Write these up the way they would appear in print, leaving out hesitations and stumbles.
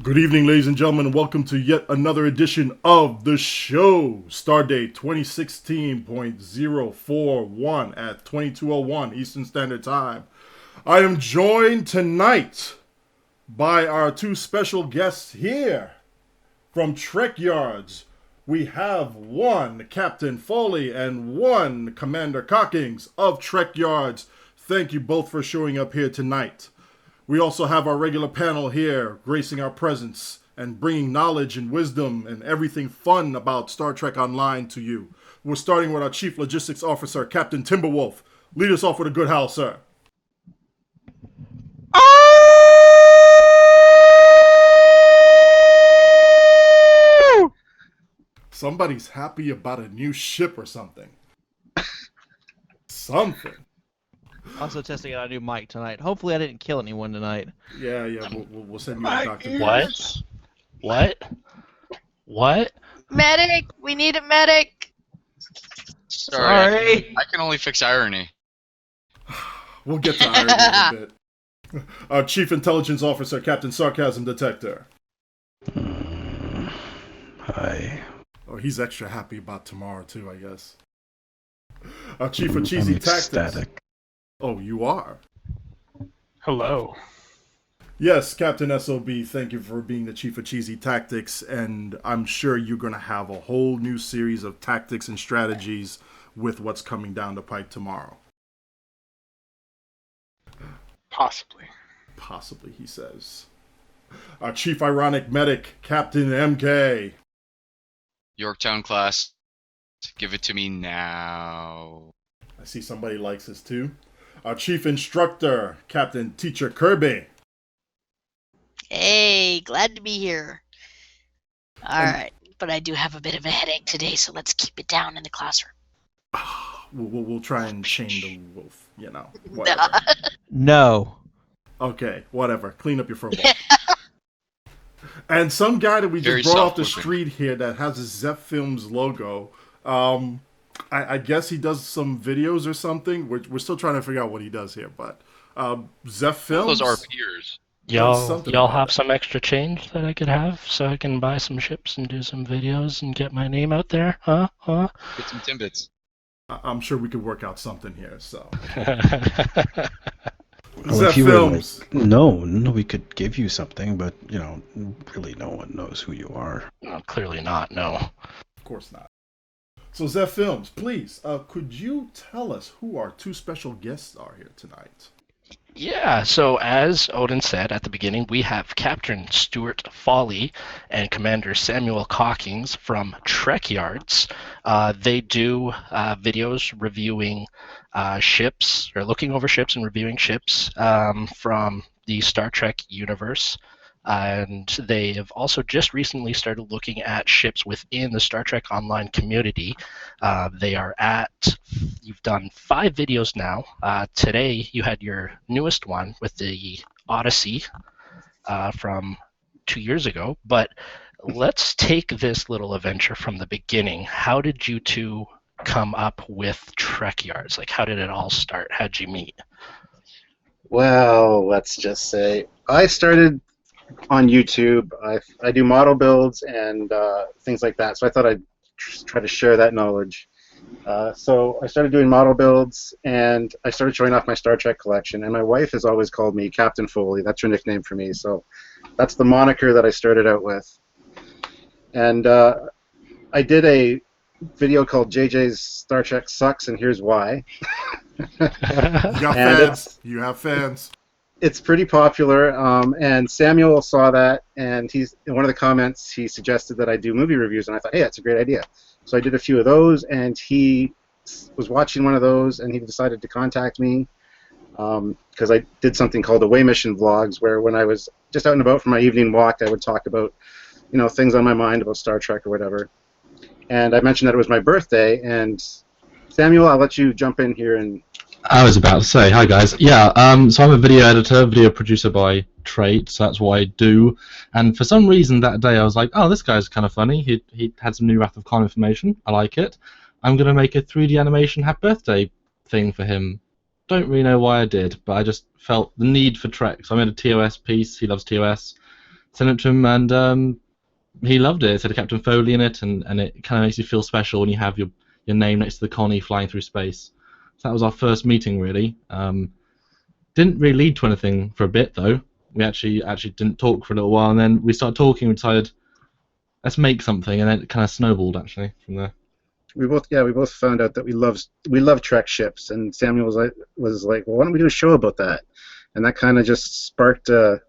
Good evening, ladies and gentlemen, and welcome to yet another edition of the show. Stardate 2016.041 at 22:01 Eastern Standard Time. I am joined tonight by our two special guests here from Trekyards. We have one Captain Foley and one Commander Cockings of Trekyards. Thank you both for showing up here tonight. We also have our regular panel here, gracing our presence and bringing knowledge and wisdom and everything fun about Star Trek Online to you. We're starting with our Chief Logistics Officer, Captain TimberWolf. Lead us off with a good howl, sir. Somebody's happy about a new ship or something. Something. Also testing out a new mic tonight. Hopefully I didn't kill anyone tonight. Yeah, we'll send you a doctor. What? Medic! We need a medic! Sorry. I can only fix irony. We'll get to irony in a bit. Our Chief Intelligence Officer, Captain SarcasmDetector. Hi. Oh, he's extra happy about tomorrow, too, I guess. Our Chief of Cheesy Tactics. Ecstatic. Oh, you are? Hello. Yes, Captain SOB, thank you for being the Chief of Cheesy Tactics, and I'm sure you're going to have a whole new series of tactics and strategies with what's coming down the pipe tomorrow. Possibly. Possibly, he says. Our Chief Ironic Medic, Captain MK. Yorktown class, give it to me now. I see somebody likes this too. Our Chief Instructor, Captain TeacherKirby. Hey, glad to be here. Alright, but I do have a bit of a headache today, so let's keep it down in the classroom. We'll try and chain the wolf, you know. Whatever. No. Okay, whatever. Clean up your fur ball. And some guy that we just Very brought off the soft-looking. street here that has a Zeph Films logo. I guess he does some videos or something. We're still trying to figure out what he does here, but Zeph Films. Those are peers. Y'all have some extra change that I could have so I can buy some ships and do some videos and get my name out there? Huh? Get some Timbits. I'm sure we could work out something here. So Well, Zeph if you were Films. like, no, we could give you something, but, really no one knows who you are. No, clearly not, no. Of course not. So Zeph Films, please, could you tell us who our two special guests are here tonight? Yeah, so as Odin said at the beginning, we have Captain Stuart Foley and Commander Samuel Cockings from Trekyards. They do videos reviewing ships, or looking over ships and reviewing ships from the Star Trek universe. And they have also just recently started looking at ships within the Star Trek Online community. You've done 5 videos now. Today you had your newest one with the Odyssey from 2 years ago. But let's take this little adventure from the beginning. How did you two come up with Trekyards? Like, how did it all start? How'd you meet? Well, let's just say I started on YouTube. I do model builds and things like that, so I thought I'd try to share that knowledge. So I started doing model builds, and I started showing off my Star Trek collection, and my wife has always called me Captain Foley. That's her nickname for me, so that's the moniker that I started out with. And I did a video called JJ's Star Trek Sucks, and here's why. You have fans. It's pretty popular, and Samuel saw that, and he's in one of the comments he suggested that I do movie reviews, and I thought, hey, that's a great idea. So I did a few of those, and he was watching one of those, and he decided to contact me because I did something called Away Mission Vlogs, where when I was just out and about for my evening walk, I would talk about, things on my mind about Star Trek or whatever. And I mentioned that it was my birthday, and Samuel, I'll let you jump in here and. I was about to say, hi guys. Yeah, so I'm a video editor, video producer by trade, so that's what I do. And for some reason that day I was like, oh, this guy's kind of funny. He had some new Wrath of Khan information. I like it. I'm going to make a 3D animation happy birthday thing for him. Don't really know why I did, but I just felt the need for Trek. So I made a TOS piece. He loves TOS. sent it to him, and he loved it. It said Captain Foley in it, and it kind of makes you feel special when you have your name next to the Connie flying through space. So that was our first meeting, really. Didn't really lead to anything for a bit, though. We actually didn't talk for a little while, and then we started talking and decided, let's make something, and then it kind of snowballed, actually, from there. We both found out that we love Trek ships, and Samuel was like, well, why don't we do a show about that? And that kind of just sparked a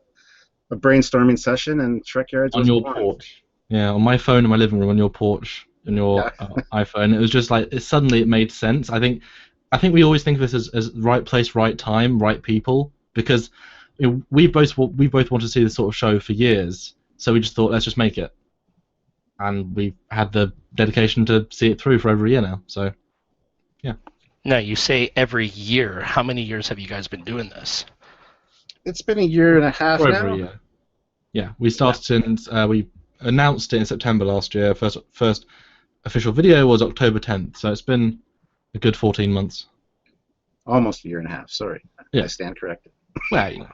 brainstorming session, and Trekyards on was your born. porch. Yeah, on my phone in my living room, on your porch, on your iPhone. It was just like suddenly it made sense. I think we always think of this as right place, right time, right people, because we both wanted to see this sort of show for years. So we just thought, let's just make it, and we've had the dedication to see it through for over a year now. So, yeah. Now, you say every year. How many years have you guys been doing this? It's been a year and a half For now. over a year. Yeah, we started we announced it in September last year. First official video was October 10th, so it's been a good 14 months. Almost a year and a half, sorry. Yeah. I stand corrected. Well,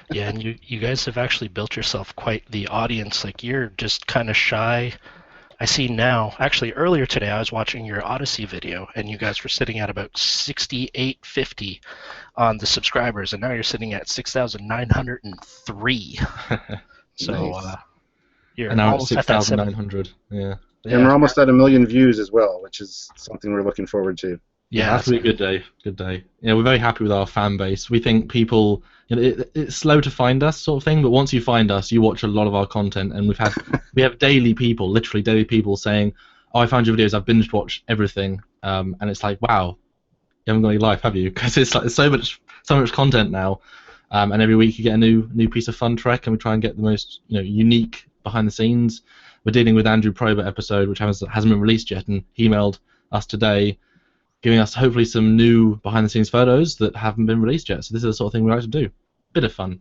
yeah, and you guys have actually built yourself quite the audience. Like, you're just kind of shy. I see now. Actually, earlier today, I was watching your Odyssey video, and you guys were sitting at about 6,850 on the subscribers, and now you're sitting at 6,903. So Nice. you're And now almost it's at that 6,900. Yeah. And we're almost at 1 million views as well, which is something we're looking forward to. Yeah, that's a good day. Good day. Yeah, we're very happy with our fan base. We think people, it's slow to find us, sort of thing. But once you find us, you watch a lot of our content, and we have literally daily people saying, "Oh, I found your videos. I've binge watched everything." And it's like, wow, you haven't got any life, have you? Because it's like so much content now, and every week you get a new piece of fun Trek, and we try and get the most unique behind the scenes. We're dealing with Andrew Probert episode, which hasn't been released yet, and he emailed us today, giving us hopefully some new behind-the-scenes photos that haven't been released yet. So this is the sort of thing we like to do. Bit of fun.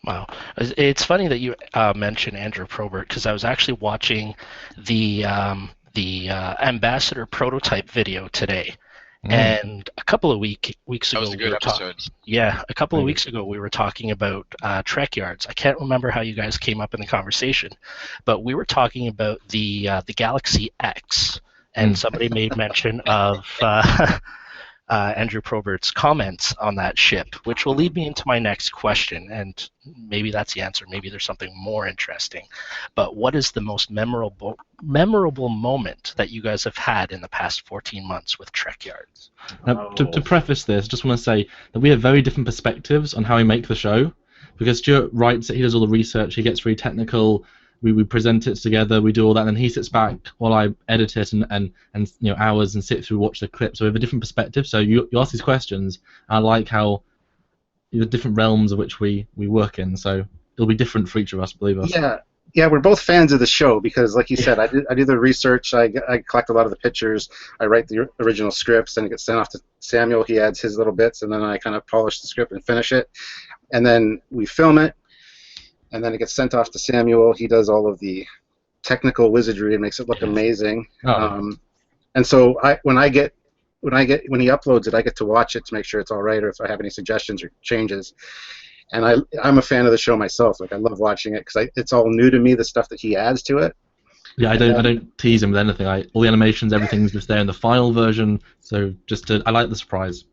Wow. It's funny that you mentioned Andrew Probert, because I was actually watching the Ambassador prototype video today. And a couple of weeks ago, That was a good episode. A couple of weeks ago, we were talking about Trekyards. I can't remember how you guys came up in the conversation, but we were talking about the Galaxy X. And somebody made mention of Andrew Probert's comments on that ship, which will lead me into my next question. And maybe that's the answer. Maybe there's something more interesting. But what is the most memorable moment that you guys have had in the past 14 months with Trekyards? Now, to preface this, I just want to say that we have very different perspectives on how we make the show. Because Stuart writes it, he does all the research, he gets really technical. We present it together, we do all that, and then he sits back while I edit it and hours and sit through, watch the clips. So we have a different perspective. So you ask these questions, and I like how the different realms of which we work in. So it'll be different for each of us, believe us. Yeah, we're both fans of the show because, like you said, I do the research, I collect a lot of the pictures, I write the original scripts, and it gets sent off to Samuel. He adds his little bits, and then I kind of polish the script and finish it, and then we film it. And then it gets sent off to Samuel. He does all of the technical wizardry and makes it look amazing. And so when he uploads it, I get to watch it to make sure it's all right, or if I have any suggestions or changes. And I'm a fan of the show myself. Like, I love watching it because it's all new to me, the stuff that he adds to it. Yeah, I don't tease him with anything. All the animations, everything's just there in the final version. So I like the surprise.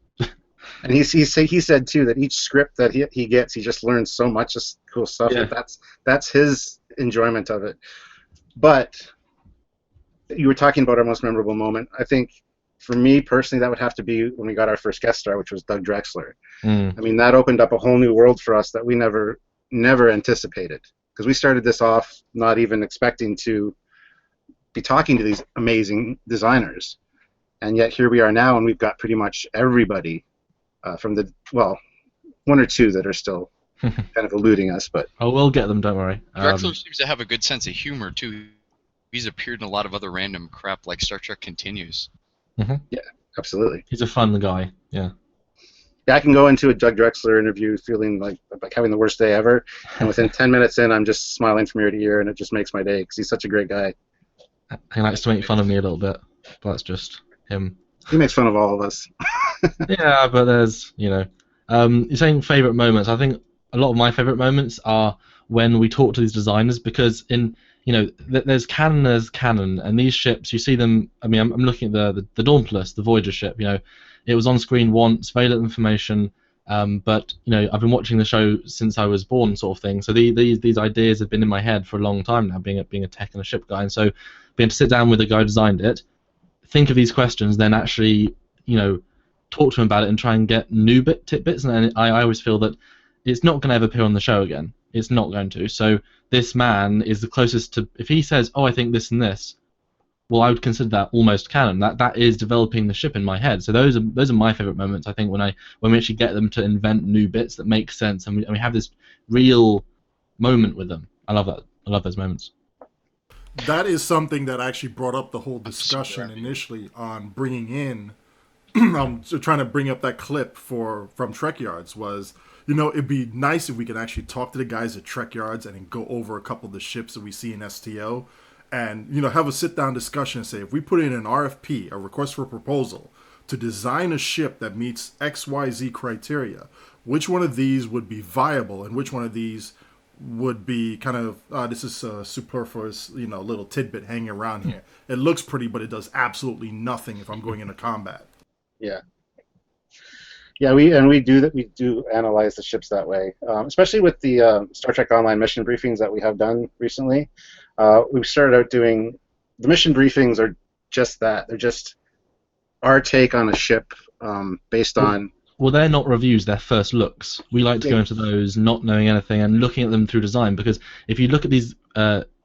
And he said too that each script that he gets, he just learns so much cool stuff. Yeah. That's his enjoyment of it. But you were talking about our most memorable moment. I think for me personally, that would have to be when we got our first guest star, which was Doug Drexler. I mean, that opened up a whole new world for us that we never anticipated, because we started this off not even expecting to be talking to these amazing designers, and yet here we are now, and we've got pretty much everybody. From one or two that are still kind of eluding us, but we'll get them. Don't worry. Drexler seems to have a good sense of humor too. He's appeared in a lot of other random crap like Star Trek Continues. Yeah, absolutely. He's a fun guy. Yeah. Yeah, I can go into a Doug Drexler interview feeling like having the worst day ever, and within 10 minutes in, I'm just smiling from ear to ear, and it just makes my day because he's such a great guy. He likes to make fun of me a little bit, but that's just him. He makes fun of all of us. Yeah, but there's, you're saying favourite moments. I think a lot of my favourite moments are when we talk to these designers, because there's canon, and these ships, you see them. I mean, I'm looking at the Dauntless, the Voyager ship. It was on screen once, very little information. But I've been watching the show since I was born, sort of thing. So these ideas have been in my head for a long time now, being a tech and a ship guy. And so being able to sit down with the guy who designed it, think of these questions, then actually talk to him about it and try and get new tidbits. And I always feel that it's not going to ever appear on the show again. It's not going to. So this man is the closest to. If he says, "Oh, I think this and this," well, I would consider that almost canon. That is developing the ship in my head. So those are my favorite moments. I think when we actually get them to invent new bits that make sense, and we have this real moment with them. I love that. I love those moments. That is something that actually brought up the whole discussion initially on bringing in, trying to bring up that clip from Trekyards was, it'd be nice if we could actually talk to the guys at Trekyards and then go over a couple of the ships that we see in STO. And have a sit-down discussion and say, if we put in an RFP, a request for proposal, to design a ship that meets XYZ criteria, which one of these would be viable and which one of these would be kind of, this is a superfluous, little tidbit hanging around here. It looks pretty, but it does absolutely nothing if I'm going into combat. Yeah. Yeah, we do analyze the ships that way, especially with the Star Trek Online mission briefings that we have done recently. We've started out doing the mission briefings are just that. They're just our take on a ship based on. Well, they're not reviews; they're first looks. We like to go into those not knowing anything and looking at them through design, because if you look at these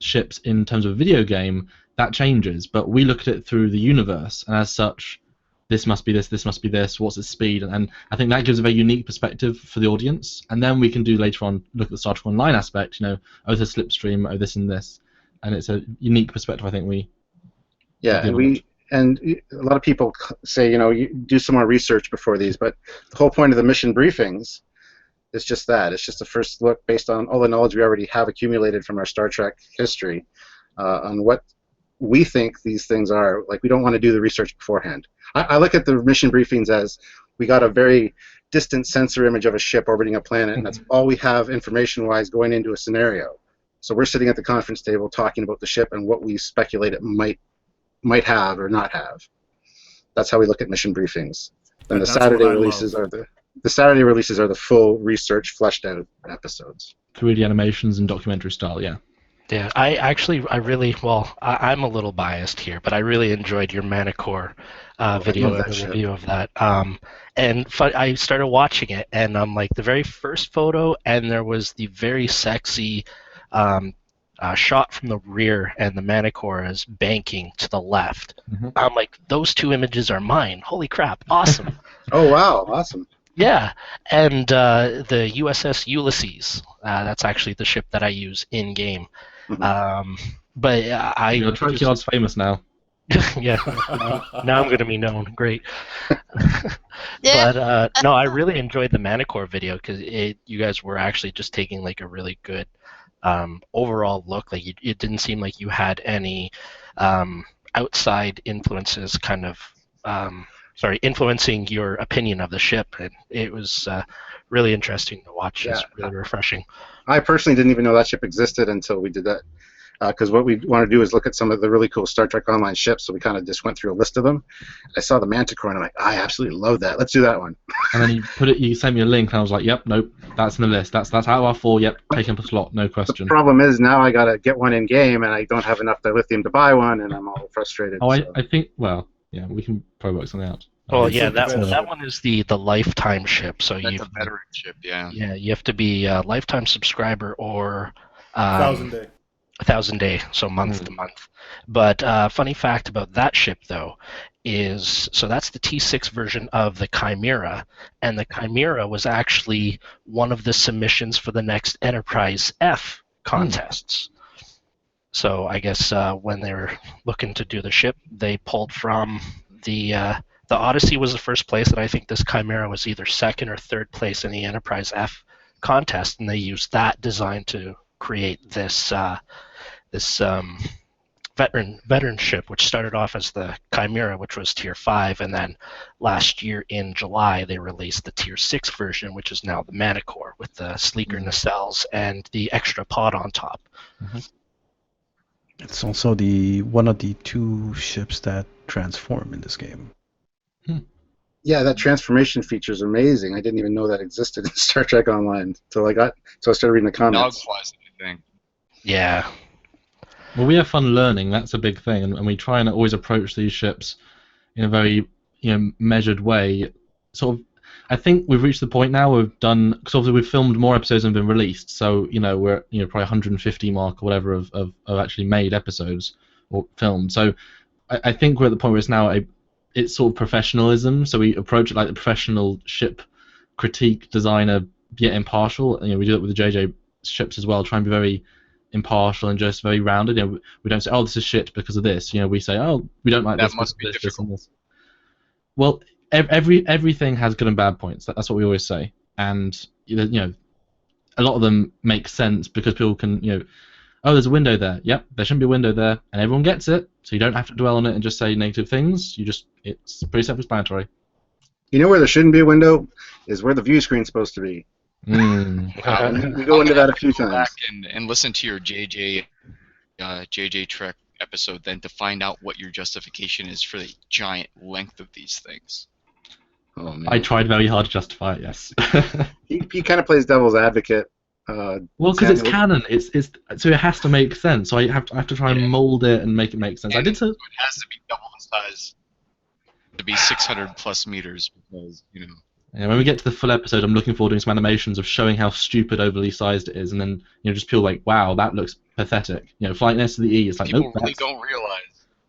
ships in terms of a video game, that changes. But we look at it through the universe, and as such, this must be this must be this. What's its speed? And I think that gives a very unique perspective for the audience. And then we can do later on look at the Star Trek Online aspect. Oh, the slipstream, oh, this and this. And it's a unique perspective, I think and a lot of people say, you do some more research before these, but the whole point of the mission briefings is just that. It's just a first look based on all the knowledge we already have accumulated from our Star Trek history on what we think these things are. Like, we don't want to do the research beforehand. I look at the mission briefings as we got a very distant sensor image of a ship orbiting a planet, and that's all we have information-wise going into a scenario. So we're sitting at the conference table talking about the ship and what we speculate it might have or not have. That's how we look at mission briefings. And the Saturday releases are the full research fleshed out episodes. 3D animations and documentary style, yeah. Yeah, I'm a little biased here, but I really enjoyed your Manicore video and the review of that. And I started watching it, and I'm like, the very first photo, and there was the very sexy shot from the rear, and the Manicore is banking to the left. Mm-hmm. I'm like, those two images are mine. Holy crap, awesome. Oh, wow, awesome. Yeah, and the USS Ulysses, that's actually the ship that I use in-game. Mm-hmm. But Trekyards famous now. Yeah, now I'm going to be known. Great. But no, I really enjoyed the Manicore video because you guys were actually just taking like a really good overall look. Like it didn't seem like you had any outside influences kind of influencing your opinion of the ship, and it was really interesting to watch. It's really refreshing. I personally didn't even know that ship existed until we did that, because what we want to do is look at some of the really cool Star Trek Online ships, so we kind of just went through a list of them. I saw the Manticore, and I'm like, I absolutely love that. Let's do that one. And then you sent me a link, and I was like, yep, nope, that's in the list. That's out of our 4, yep, take up a slot, no question. The problem is now I got to get one in game, and I don't have enough lithium to buy one, and I'm all frustrated. Oh, I think, well, yeah, we can probably work something out. Well, yeah, that one is the lifetime ship. So that's a veteran ship, yeah. Yeah, you have to be a lifetime subscriber or 1,000 day. 1,000 day, so month to month. But funny fact about that ship though is, so that's the T6 version of the Chimera, and the Chimera was actually one of the submissions for the next Enterprise F contests. So I guess when they were looking to do the ship, they pulled from the Odyssey was the first place, and I think this Chimera was either second or third place in the Enterprise F contest, and they used that design to create this veteran ship, which started off as the Chimera, which was Tier 5, and then last year in July they released the Tier 6 version, which is now the Manicore, with the sleeker nacelles and the extra pod on top. It's also one of the 2 ships that transform in this game. Yeah, that transformation feature is amazing. I didn't even know that existed in Star Trek Online until I started reading the comments. Dog flies, I think. Yeah. Well, we have fun learning. That's a big thing, and we try and always approach these ships in a very measured way. Sort of, I think we've reached the point now we've done, because obviously we've filmed more episodes than been released. So we're at probably 150 mark or whatever of actually made episodes or filmed. So I think we're at the point where it's now it's sort of professionalism. So we approach it like the professional ship critique designer, yet impartial. We do it with the JJ ships as well. Try and be very impartial and just very rounded. We don't say, oh, this is shit because of this. We say, oh, we don't like That this. must be difficult. This. Well, everything has good and bad points. That's what we always say, and a lot of them make sense because people can, oh, there's a window there. Yep, there shouldn't be a window there, and everyone gets it. So you don't have to dwell on it and just say negative things. It's pretty self-explanatory. Where there shouldn't be a window is where the view screen's supposed to be. We go into that a few times. Back and listen to your JJ Trek episode then to find out what your justification is for the giant length of these things. Oh, man. I tried very hard to justify it. Yes. He kind of plays devil's advocate. Well, because it's canon. It's so it has to make sense. So I have to try and mold it and make it make sense. And I did so. It has to be double the size to be 600 plus meters because Yeah, when we get to the full episode, I'm looking forward to doing some animations of showing how stupid overly sized it is, and then just people like, wow, that looks pathetic. Flight next to the E, it's like, people nope, really don't realize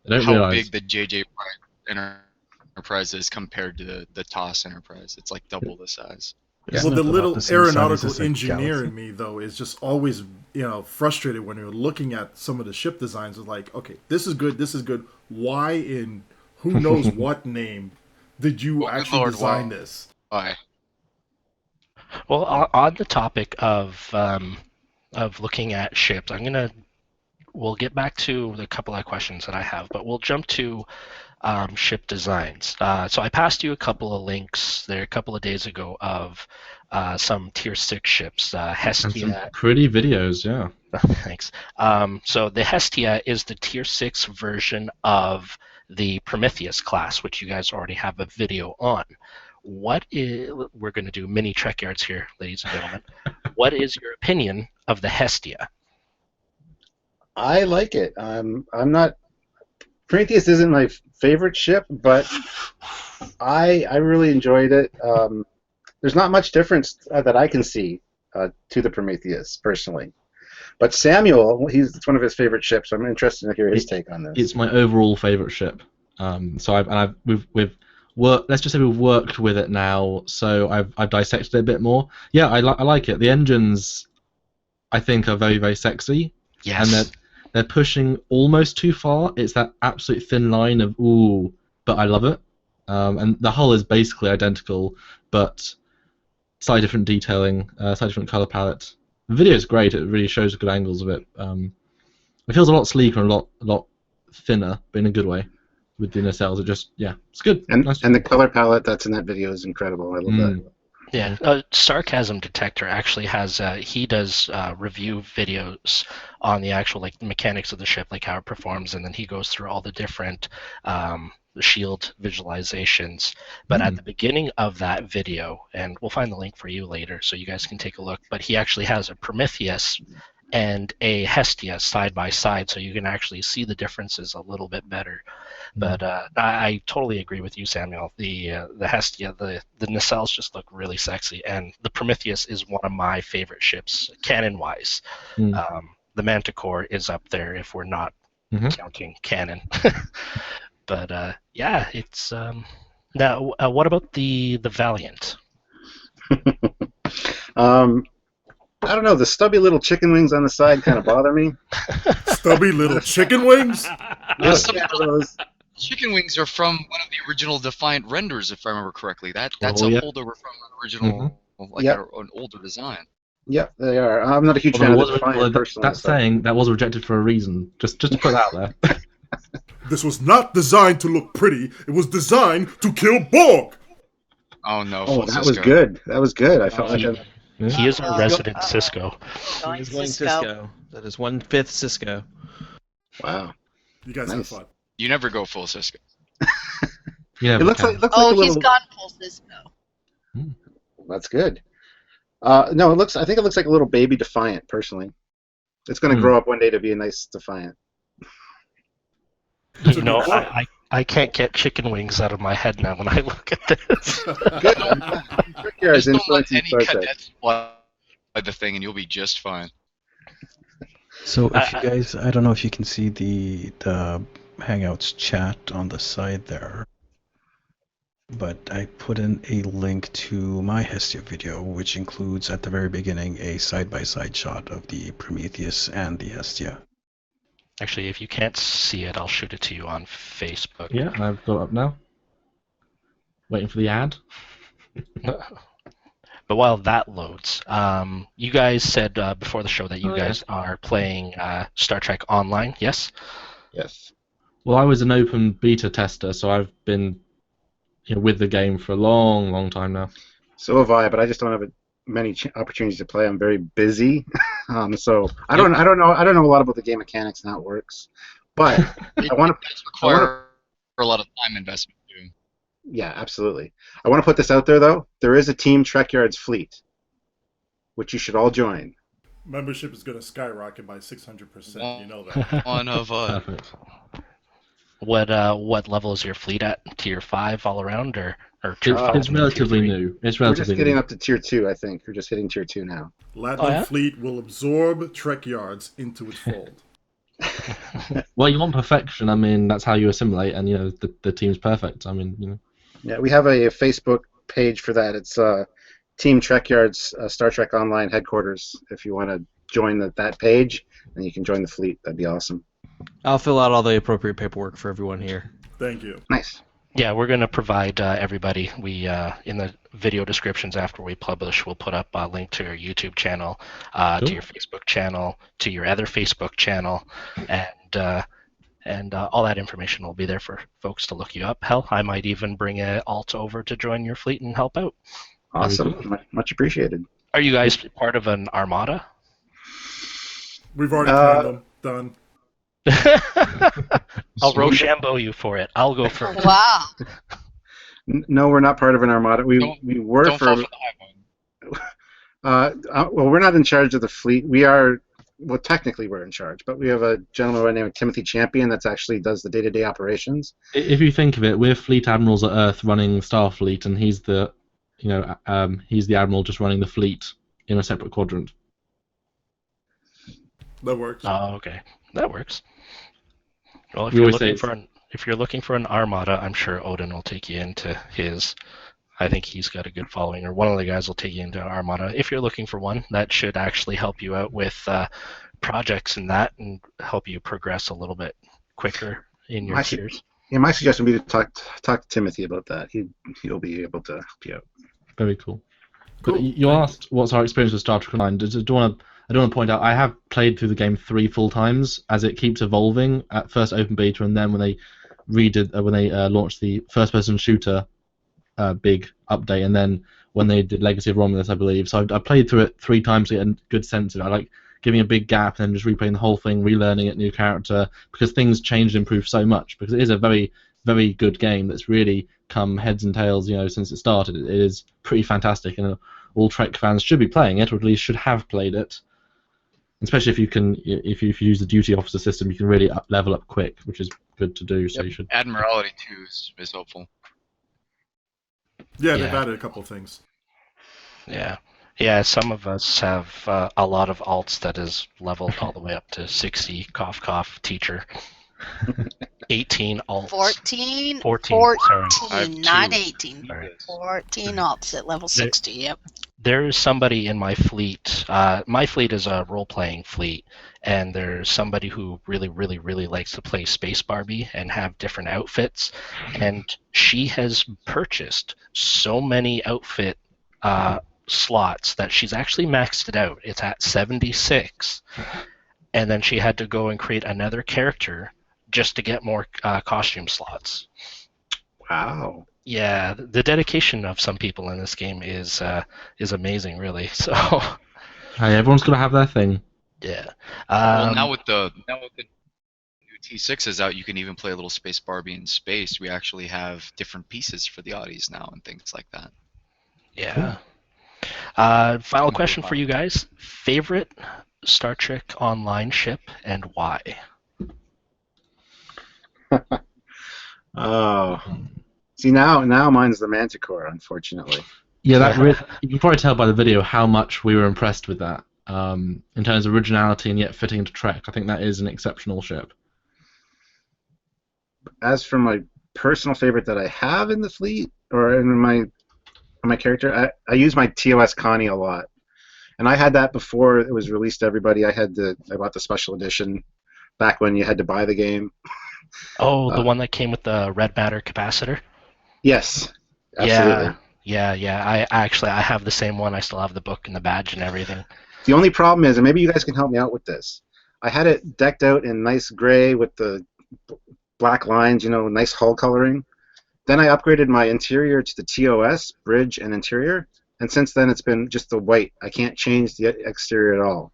they don't how realize. big the JJ Enterprise is compared to the TOS Enterprise. It's like double the size. Yeah. Well, the About little the same size aeronautical as a engineer galaxy. in me, though, is just always, frustrated when you're looking at some of the ship designs. It's like, okay, this is good. Why in who knows what name did you actually design this? Why? Well, on the topic of looking at ships, we'll get back to the couple of questions that I have, but we'll jump to ship designs. So I passed you a couple of links there a couple of days ago of some Tier 6 ships, Hestia. And some pretty videos, yeah. Thanks. So the Hestia is the Tier 6 version of the Prometheus class, which you guys already have a video on. We're going to do mini Trekyards here, ladies and gentlemen. What is your opinion of the Hestia? I like it. I'm not. Prometheus isn't my favorite ship, but I really enjoyed it. There's not much difference that I can see to the Prometheus personally. But Samuel, it's one of his favorite ships. So I'm interested to hear his take on this. It's my overall favorite ship. So we've worked. Let's just say we've worked with it now. So I've dissected it a bit more. Yeah, I like it. The engines, I think, are very, very sexy. Yes. And they're pushing almost too far. It's that absolute thin line of ooh, but I love it. And the hull is basically identical, but slightly different detailing, slightly different color palette. The video is great. It really shows good angles of it. It feels a lot sleeker and a lot thinner, but in a good way. With the nacelles, it's good. And Nice. the color palette that's in that video is incredible. I love that. Yeah, SarcasmDetector actually has he does review videos on the actual mechanics of the ship, like how it performs, and then he goes through all the different shield visualizations. But at the beginning of that video, and we'll find the link for you later so you guys can take a look, but he actually has a Prometheus and a Hestia side by side, so you can actually see the differences a little bit better. But I totally agree with you, Samuel. The Hestia, the nacelles just look really sexy, and the Prometheus is one of my favorite ships, canon-wise. The Manticore is up there if we're not counting canon. But it's now. What about the Valiant? I don't know. The stubby little chicken wings on the side kind of bother me. Stubby little chicken wings? Chicken wings are from one of the original Defiant renders, if I remember correctly. That's Oh, a yeah. holdover from an original, an older design. Yep, they are. I'm not a huge fan of the Defiant personally. That's saying that was rejected for a reason. Just to put that out there. This was not designed to look pretty. It was designed to kill Borg. Oh no! Oh, full that Cisco. was good. That was good. I felt like He is our resident Cisco. He is going Cisco. That is 1/5 Cisco. wow. You guys have fun. You never go full Cisco. Yeah, It looks like a Oh, little. he's gone full Cisco. That's good. No, I think it looks like a little baby Defiant. Personally, it's going to grow up one day to be a nice Defiant. You know, I can't get chicken wings out of my head now when I look at this. Good. Trekyards Just don't let influencing any Star Trek. cadets fly the thing, and you'll be just fine. So if you guys, I don't know if you can see the Hangouts chat on the side there, but I put in a link to my Hestia video, which includes at the very beginning a side-by-side shot of the Prometheus and the Hestia. Actually, if you can't see it, I'll shoot it to you on Facebook. Yeah, I've got it up now. Waiting for the ad. But while that loads, you guys said before the show that you guys are playing Star Trek Online, yes? Yes. Well, I was an open beta tester, so I've been with the game for a long, long time now. So have I, but I just don't have many opportunities to play. I'm very busy, so I don't know a lot about the game mechanics and how it works. But I want to require a lot of time investment too. Yeah, absolutely. I want to put this out there though. There is a Team Trekyards fleet, which you should all join. Membership is going to skyrocket by 600%. You know that. One of us. Perfect. What level is your fleet at? Tier 5 all around, or Tier 5? It's relatively new. It's We're just relatively getting new. up to Tier 2, I think. We're just hitting Tier 2 now. Latland Fleet will absorb Trekyards into its fold. Well, you want perfection. I mean, that's how you assimilate, and the team's perfect. I mean, Yeah, we have a Facebook page for that. It's Team Trekyards Star Trek Online headquarters. If you want to join that page, then you can join the fleet. That'd be awesome. I'll fill out all the appropriate paperwork for everyone here. Thank you. Nice. Yeah, we're going to provide everybody. We in the video descriptions after we publish, we'll put up a link to your YouTube channel, to your Facebook channel, to your other Facebook channel, and all that information will be there for folks to look you up. Hell, I might even bring an alt over to join your fleet and help out. Awesome. Much appreciated. Are you guys part of an armada? We've already planned them. Done. I'll Rochambeau you for it. I'll go first. Wow. No, we're not part of an armada. We were Don't for. fall for the high one. Well, we're not in charge of the fleet. We are. Well, technically, we're in charge, but we have a gentleman by the name of Timothy Champion that actually does the day-to-day operations. if you think of it, we're fleet admirals at Earth running Starfleet, and he's the, he's the admiral just running the fleet in a separate quadrant. That works. Oh, okay, that works. Well, if We you're always say looking for an armada, I'm sure Odin will take you into his. I think he's got a good following, or one of the guys will take you into an armada. If you're looking for one, that should actually help you out with projects and that, and help you progress a little bit quicker in your tiers. Yeah, my suggestion would be to talk to Timothy about that. He'll be able to help you out. Very cool. But you asked what's our experience with Star Trek Online. I do want to point out I have played through the game 3 full times as it keeps evolving. At first open beta, and then when they launched the first-person shooter big update, and then when they did Legacy of Romulus, I believe. So I played through it 3 times to get a good sense of it. I like giving a big gap and then just replaying the whole thing, relearning it, new character, because things changed and improved so much. Because it is a very, very good game that's really come heads and tails, since it started. It is pretty fantastic, and all Trek fans should be playing it, or at least should have played it. Especially if you use the duty officer system, you can really level up quick, which is good to do. So you should. Admiralty too is helpful. Yeah, they've added a couple of things. Yeah. Some of us have a lot of alts that is leveled all the way up to 60. Cough, cough. Teacher. 18 alts. 14, sorry. not 18. Sorry. 14 alts at level 60, yep. There's somebody in my fleet. My fleet is a role-playing fleet, and there's somebody who really, really, really likes to play Space Barbie and have different outfits, and she has purchased so many outfit slots that she's actually maxed it out. It's at 76. And then she had to go and create another character just to get more costume slots. Wow. Yeah, the dedication of some people in this game is amazing, really. So, Hey, everyone's got to have their thing. yeah. Well, now with the new T6s out, you can even play a little Space Barbie in space. We actually have different pieces for the Audis now and things like that. Yeah. Final question for you guys. Favorite Star Trek Online ship and why? Oh. See, now mine's the Manticore, unfortunately. Yeah, you can probably tell by the video how much we were impressed with that. In terms of originality and yet fitting to Trek, I think that is an exceptional ship. As for my personal favorite that I have in the fleet, or in my character, I use my TOS Connie a lot. And I had that before it was released to everybody. I bought the special edition back when you had to buy the game. Oh, the one that came with the red matter capacitor? Yes, absolutely. Yeah. I have the same one. I still have the book and the badge and everything. The only problem is, and maybe you guys can help me out with this, I had it decked out in nice gray with the black lines, nice hull coloring. Then I upgraded my interior to the TOS, bridge and interior, and since then it's been just the white. I can't change the exterior at all.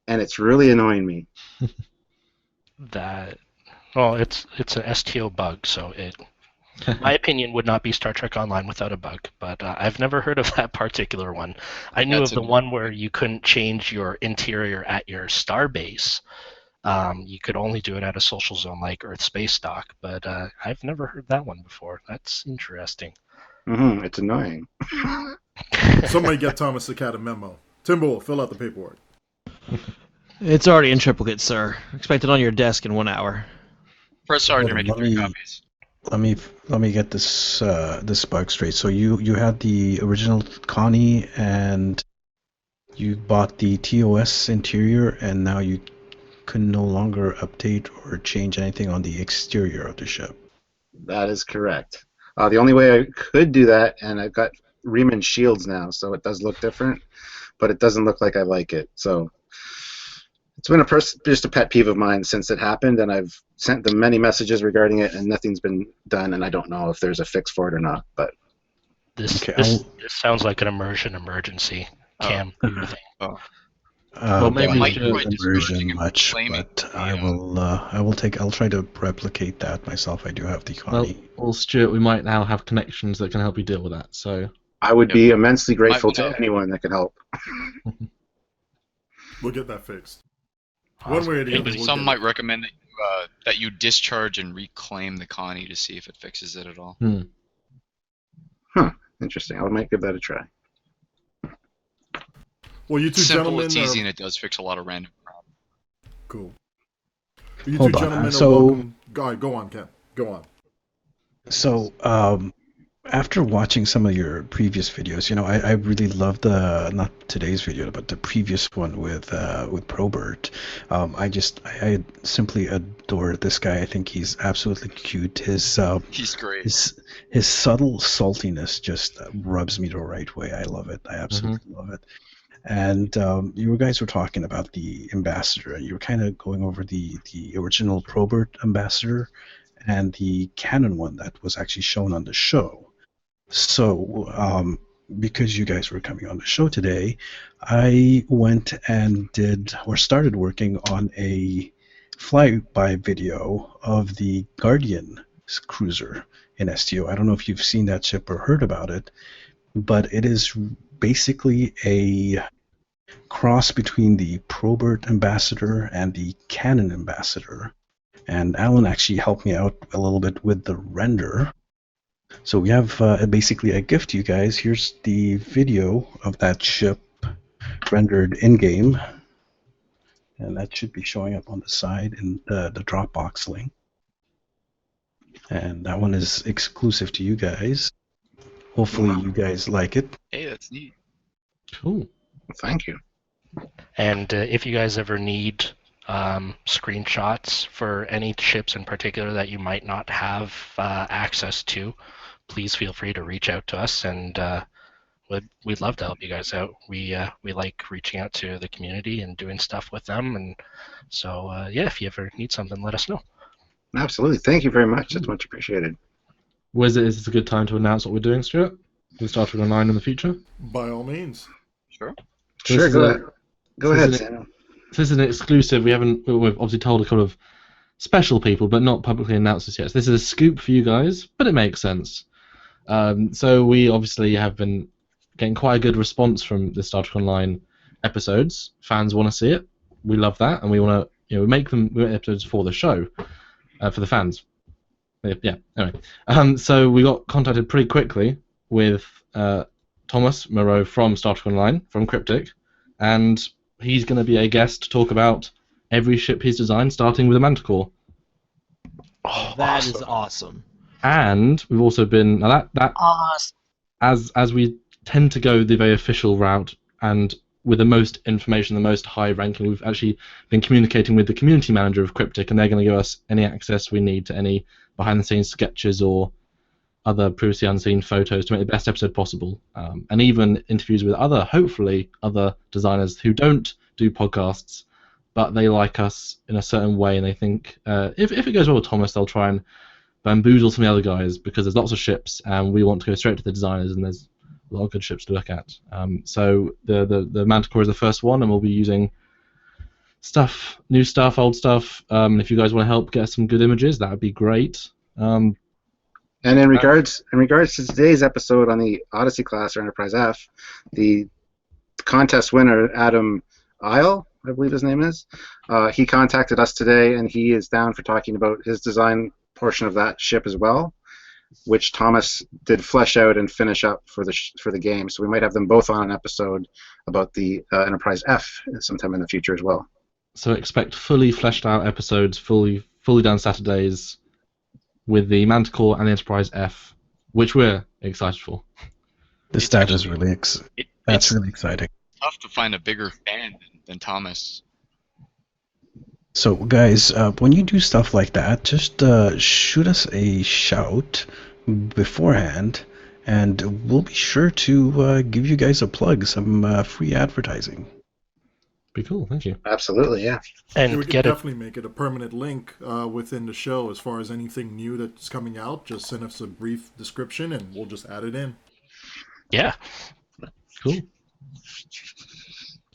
And it's really annoying me. It's an STO bug, so my opinion would not be Star Trek Online without a bug, but I've never heard of that particular one. I knew of the one where you couldn't change your interior at your star base. You could only do it at a social zone like Earth Space Dock, but I've never heard that one before. That's interesting. It's annoying. Somebody get Thomas the Cat a memo. TimberWolf, fill out the paperwork. It's already in triplicate, sir. Expect it on your desk in 1 hour. Press start to make 3 copies. Let me get this bug straight. So you had the original Connie and you bought the TOS interior, and now you can no longer update or change anything on the exterior of the ship. That is correct. The only way I could do that, and I've got Riemann shields now, so it does look different, but it doesn't look like I like it. So it's been just a pet peeve of mine since it happened, and I've sent them many messages regarding it, and nothing's been done, and I don't know if there's a fix for it or not. But this sounds like an emergency cam thing. Well, maybe might immersion much, but I'll try to replicate that myself. I do have the Connie. Well, Stuart, we might now have connections that can help you deal with that. So I would be immensely grateful to anyone that can help. We'll get that fixed. One way or the other. Some might recommend that you discharge and reclaim the Connie to see if it fixes it at all. Interesting. I might give that a try. Well, you two Simple, gentlemen. it's easy, and it does fix a lot of random problems. Cool. You Hold two on, gentlemen so- are welcome. Go on, Capt. Go on. So, after watching some of your previous videos, I really loved not today's video, but the previous one with Probert. I simply adore this guy. I think he's absolutely cute. He's great. His subtle saltiness just rubs me the right way. I love it. I absolutely love it. And you guys were talking about the ambassador, and you were kind of going over the original Probert ambassador and the canon one that was actually shown on the show. So, because you guys were coming on the show today, I went and started working on a flyby video of the Guardian cruiser in STO. I don't know if you've seen that ship or heard about it, but it is basically a cross between the Probert ambassador and the Canon ambassador. And Alan actually helped me out a little bit with the render. So we have basically a gift to you guys. Here's the video of that ship rendered in-game. And that should be showing up on the side in the Dropbox link. And that one is exclusive to you guys. Hopefully you guys like it. Hey, that's neat. cool. Thank you. And if you guys ever need screenshots for any ships in particular that you might not have access to, please feel free to reach out to us, and we'd love to help you guys out. We like reaching out to the community and doing stuff with them, and so yeah, if you ever need something, let us know. Absolutely. Thank you very much. That's much appreciated. Is this a good time to announce what we're doing, Stuart? We start with a 9 in the future? By all means. Sure. Sure, go ahead. Go ahead, Samuel. This is an exclusive. We've obviously told a couple of special people, but not publicly announced this yet. So this is a scoop for you guys, but it makes sense. So we obviously have been getting quite a good response from the Star Trek Online episodes. Fans want to see it. We love that, and we want to, we make episodes for the show, for the fans. Yeah. Anyway, so we got contacted pretty quickly with Thomas Moreau from Star Trek Online, from Cryptic, and he's going to be a guest to talk about every ship he's designed, starting with a Manticore. Oh, that is awesome. And we've also been Awesome. as we tend to go the very official route and with the most information, the most high ranking, we've actually been communicating with the community manager of Cryptic, and they're going to give us any access we need to any behind the scenes sketches or other previously unseen photos to make the best episode possible, and even interviews with hopefully other designers who don't do podcasts, but they like us in a certain way, and they think if it goes well with Thomas, they'll try and bamboozle some of the other guys, because there's lots of ships, and we want to go straight to the designers, and there's a lot of good ships to look at. So the Manticore is the first one, and we'll be using stuff, new stuff, old stuff. If you guys want to help get some good images, that would be great. And in regards to today's episode on the Odyssey class or Enterprise F, the contest winner, Adam Isle, I believe his name is, he contacted us today, and he is down for talking about his design portion of that ship as well, which Thomas did flesh out and finish up for the game. So we might have them both on an episode about the Enterprise F sometime in the future as well. So expect fully fleshed out episodes, fully done Saturdays, with the Manticore and the Enterprise F, which we're excited for. That is really that's really exciting. Tough to find a bigger fan than Thomas. So, guys, when you do stuff like that, just shoot us a shout beforehand, and we'll be sure to give you guys a plug, some free advertising. Be cool, thank you. Absolutely, yeah. And we could definitely make it a permanent link within the show as far as anything new that's coming out. Just send us a brief description, and we'll just add it in. Yeah. Cool.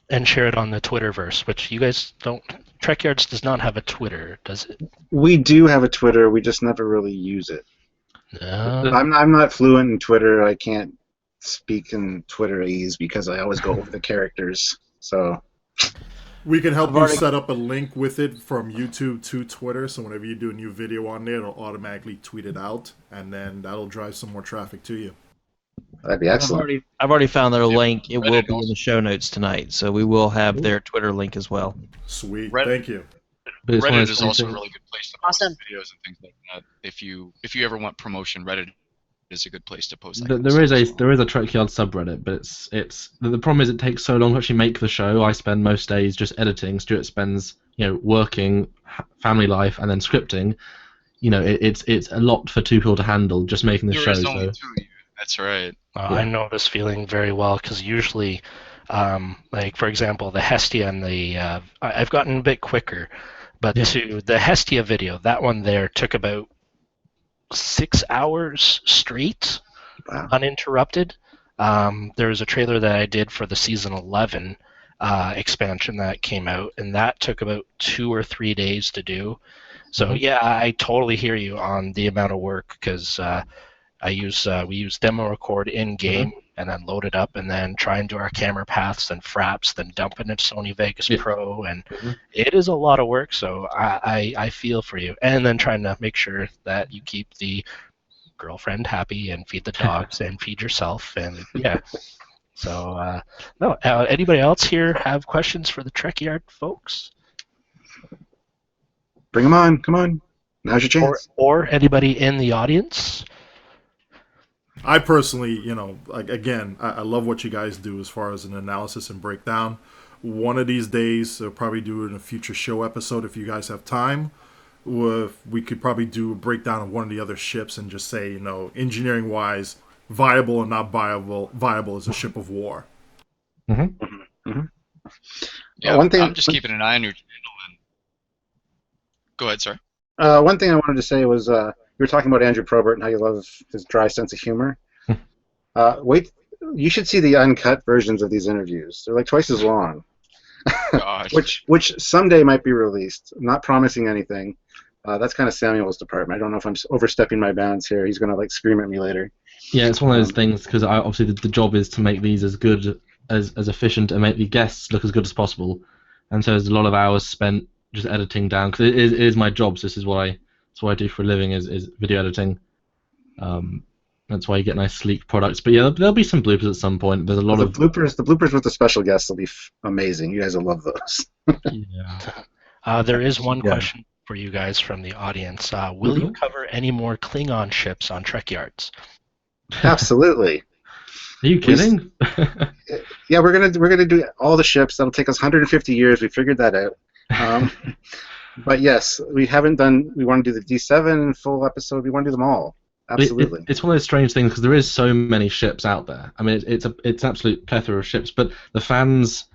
And share it on the Twitterverse, which you guys don't. Trekyards does not have a Twitter, does it? We do have a Twitter. We just never really use it. No. I'm not fluent in Twitter. I can't speak in Twitterese because I always go over the characters. So we can help you set up a link with it from YouTube to Twitter, so whenever you do a new video on there, it'll automatically tweet it out, and then that'll drive some more traffic to you. That'd be excellent. I've already found their link. It will be in the show notes tonight, so we will have their Twitter link as well. Sweet, thank you. Reddit is also a really good place to post Awesome. videos and things like that. If you ever want promotion, Reddit is a good place to post. There is a Trekyards subreddit, but it's the problem is it takes so long to actually make the show. I spend most days just editing. Stuart spends working, family life, and then scripting. It's a lot for two people to handle just making the show. There is only two of you. That's right. I know this feeling very well, because usually, like for example, the Hestia and the I've gotten a bit quicker, but to the Hestia video, that one there took about 6 hours straight, uninterrupted. There was a trailer that I did for the season 11 expansion that came out, and that took about 2 or 3 days to do. So yeah, I totally hear you on the amount of work, because we use demo record in game and then load it up and then try and do our camera paths and fraps, then dump it into Sony Vegas Pro, and it is a lot of work. So I feel for you, and then trying to make sure that you keep the girlfriend happy and feed the dogs and feed yourself, and So anybody else here have questions for the Trekyard folks? Bring them on. Come on. Now's your chance. Or anybody in the audience? I personally, I love what you guys do as far as an analysis and breakdown. One of these days, I'll probably do it in a future show episode if you guys have time. We could probably do a breakdown of one of the other ships and just say, engineering-wise, viable and not viable as a ship of war. Yeah, one thing I'm just keeping an eye on your channel. And... Go ahead, sir. One thing I wanted to say was you were talking about Andrew Probert and how you love his dry sense of humor. Wait, you should see the uncut versions of these interviews. They're like twice as long. Gosh. which someday might be released. I'm not promising anything. That's kind of Samuel's department. I don't know if I'm overstepping my bounds here. He's gonna like scream at me later. Yeah, it's one of those things because obviously the job is to make these as good as efficient and make the guests look as good as possible, and so there's a lot of hours spent just editing down because it is my job. So this is what I do for a living is video editing. That's why you get nice sleek products. But yeah, there'll be some bloopers at some point. There's a lot of bloopers. The bloopers with the special guests will be amazing. You guys will love those. Yeah. There is one question for you guys from the audience. Will you cover any more Klingon ships on Trekyards? Absolutely. Are you kidding? Yeah, we're gonna do all the ships. That'll take us 150 years. We figured that out. But yes, we haven't done. We want to do the D7 full episode. We want to do them all. Absolutely. It's one of those strange things because there is so many ships out there. I mean, it's absolute plethora of ships. But the fans,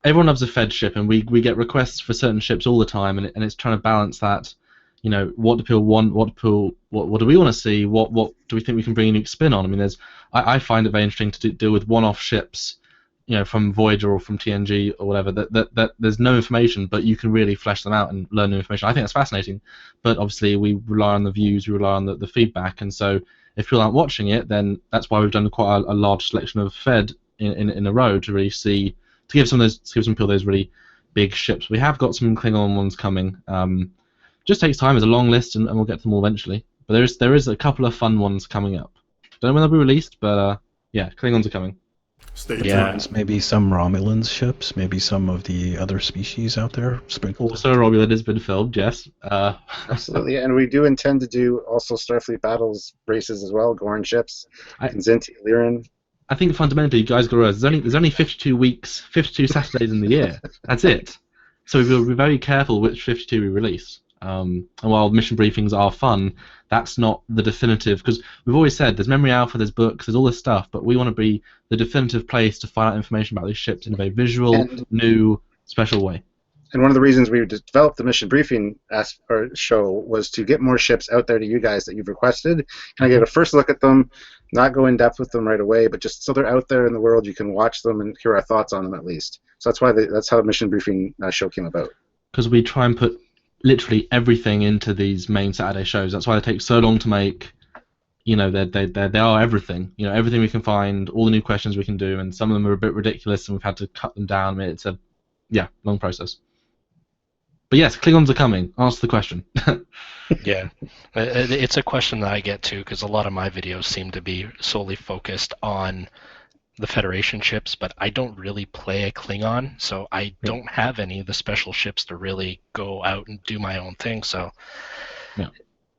everyone loves a Fed ship, and we get requests for certain ships all the time, and it's trying to balance that. You know, what do people want? What do we want to see? What do we think we can bring a new spin on? I mean, I find it very interesting to deal with one-off ships, you know, from Voyager or from TNG or whatever. That there's no information, but you can really flesh them out and learn new information. I think that's fascinating. But obviously, we rely on the views, we rely on the feedback, and so if people aren't watching it, then that's why we've done quite a large selection of Fed in a row to really see to give some people those really big ships. We have got some Klingon ones coming. Just takes time. There's a long list, and we'll get to them all eventually. But there is a couple of fun ones coming up. Don't know when they'll be released, but yeah, Klingons are coming. Stay tuned. Yeah, maybe some Romulans ships, maybe some of the other species out there sprinkled. Also, Romulan has been filmed, yes. Absolutely, and we do intend to do also Starfleet battles races as well, Gorn ships, Zinti, Lyran. I think fundamentally, you guys got to realize there's only 52 weeks, 52 Saturdays in the year. That's it. So we'll be very careful which 52 we release. And while mission briefings are fun, that's not the definitive, because we've always said there's Memory Alpha, there's books, there's all this stuff, but we want to be the definitive place to find out information about these ships in a very visual, new, special way. And one of the reasons we developed the mission briefing show was to get more ships out there to you guys that you've requested. Kind of get a first look at them, not go in depth with them right away, but just so they're out there in the world, you can watch them and hear our thoughts on them at least. So that's why that's how the mission briefing show came about. Because we try and put literally everything into these main Saturday shows. That's why they take so long to make. You know, they are everything. You know, everything we can find, all the new questions we can do, and some of them are a bit ridiculous, and we've had to cut them down. I mean, it's a long process. But yes, Klingons are coming. Answer the question. Yeah, it's a question that I get too, because a lot of my videos seem to be solely focused on the Federation ships, but I don't really play a Klingon, so I don't have any of the special ships to really go out and do my own thing. So,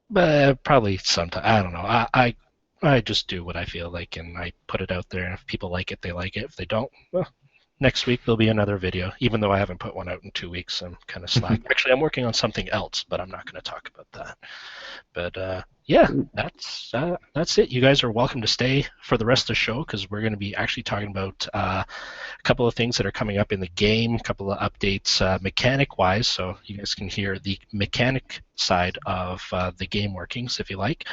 but probably sometime, I don't know. I just do what I feel like, and I put it out there. And if people like it, they like it. If they don't, well, next week there'll be another video. Even though I haven't put one out in 2 weeks, I'm kind of slack. Actually, I'm working on something else, but I'm not going to talk about that. But yeah, that's it. You guys are welcome to stay for the rest of the show, because we're going to be actually talking about a couple of things that are coming up in the game, a couple of updates mechanic-wise, so you guys can hear the mechanic side of the game workings if you like.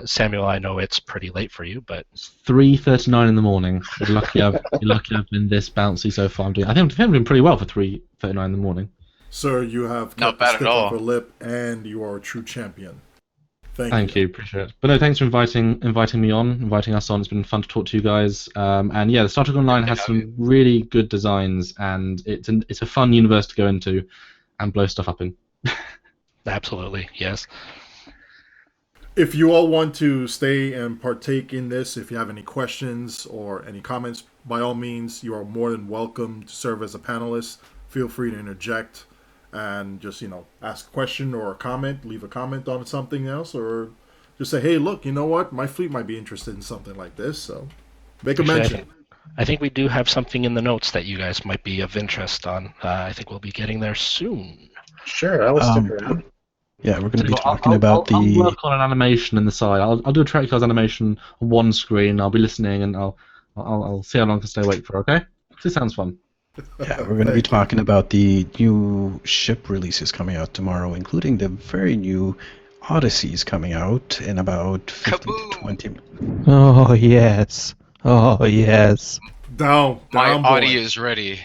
Samuel, I know it's pretty late for you, but 3:39 in the morning. You're lucky I've been this bouncy so far. I think I'm doing pretty well for 3:39 in the morning. Sir, you have Not kept bad the at stick all. off your lip, and you are a true champion. Thank you, appreciate it. But no, thanks for inviting us on. It's been fun to talk to you guys. And yeah, the Star Trek Online has some really good designs, and it's a fun universe to go into and blow stuff up in. absolutely, yes. If you all want to stay and partake in this, if you have any questions or any comments, by all means, you are more than welcome to serve as a panelist. Feel free to interject and just, ask a question or a comment, leave a comment on something else, or just say, hey, look, you know what? My fleet might be interested in something like this, so make a mention. I think we do have something in the notes that you guys might be of interest on. I think we'll be getting there soon. Sure, I will stick around. Yeah, we're going to be So talking about I'll the. work on an animation in the side. I'll do a Trekyards animation on one screen. I'll be listening, and I'll see how long I can stay awake for. Okay, this sounds fun. Yeah, we're going to be talking about the new ship releases coming out tomorrow, including the very new Odysseys coming out in about 15 to 20 minutes. Oh yes. Oh yes. Down, My boy. Audi is ready.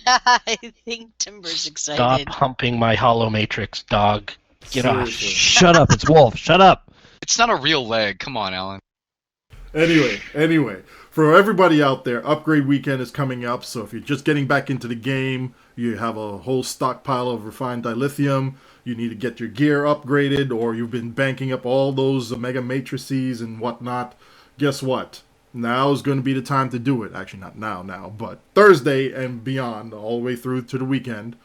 I think Timber's Stop excited. humping my Hollow Matrix, dog. Get off. Seriously. Shut up, it's Wolf. Shut up. It's not a real leg. Come on, Alan. Anyway, for everybody out there, upgrade weekend is coming up. So if you're just getting back into the game, you have a whole stockpile of refined dilithium, you need to get your gear upgraded, or you've been banking up all those omega matrices and whatnot, guess what? Now is going to be the time to do it. Actually, not now, but Thursday and beyond, all the way through to the weekend.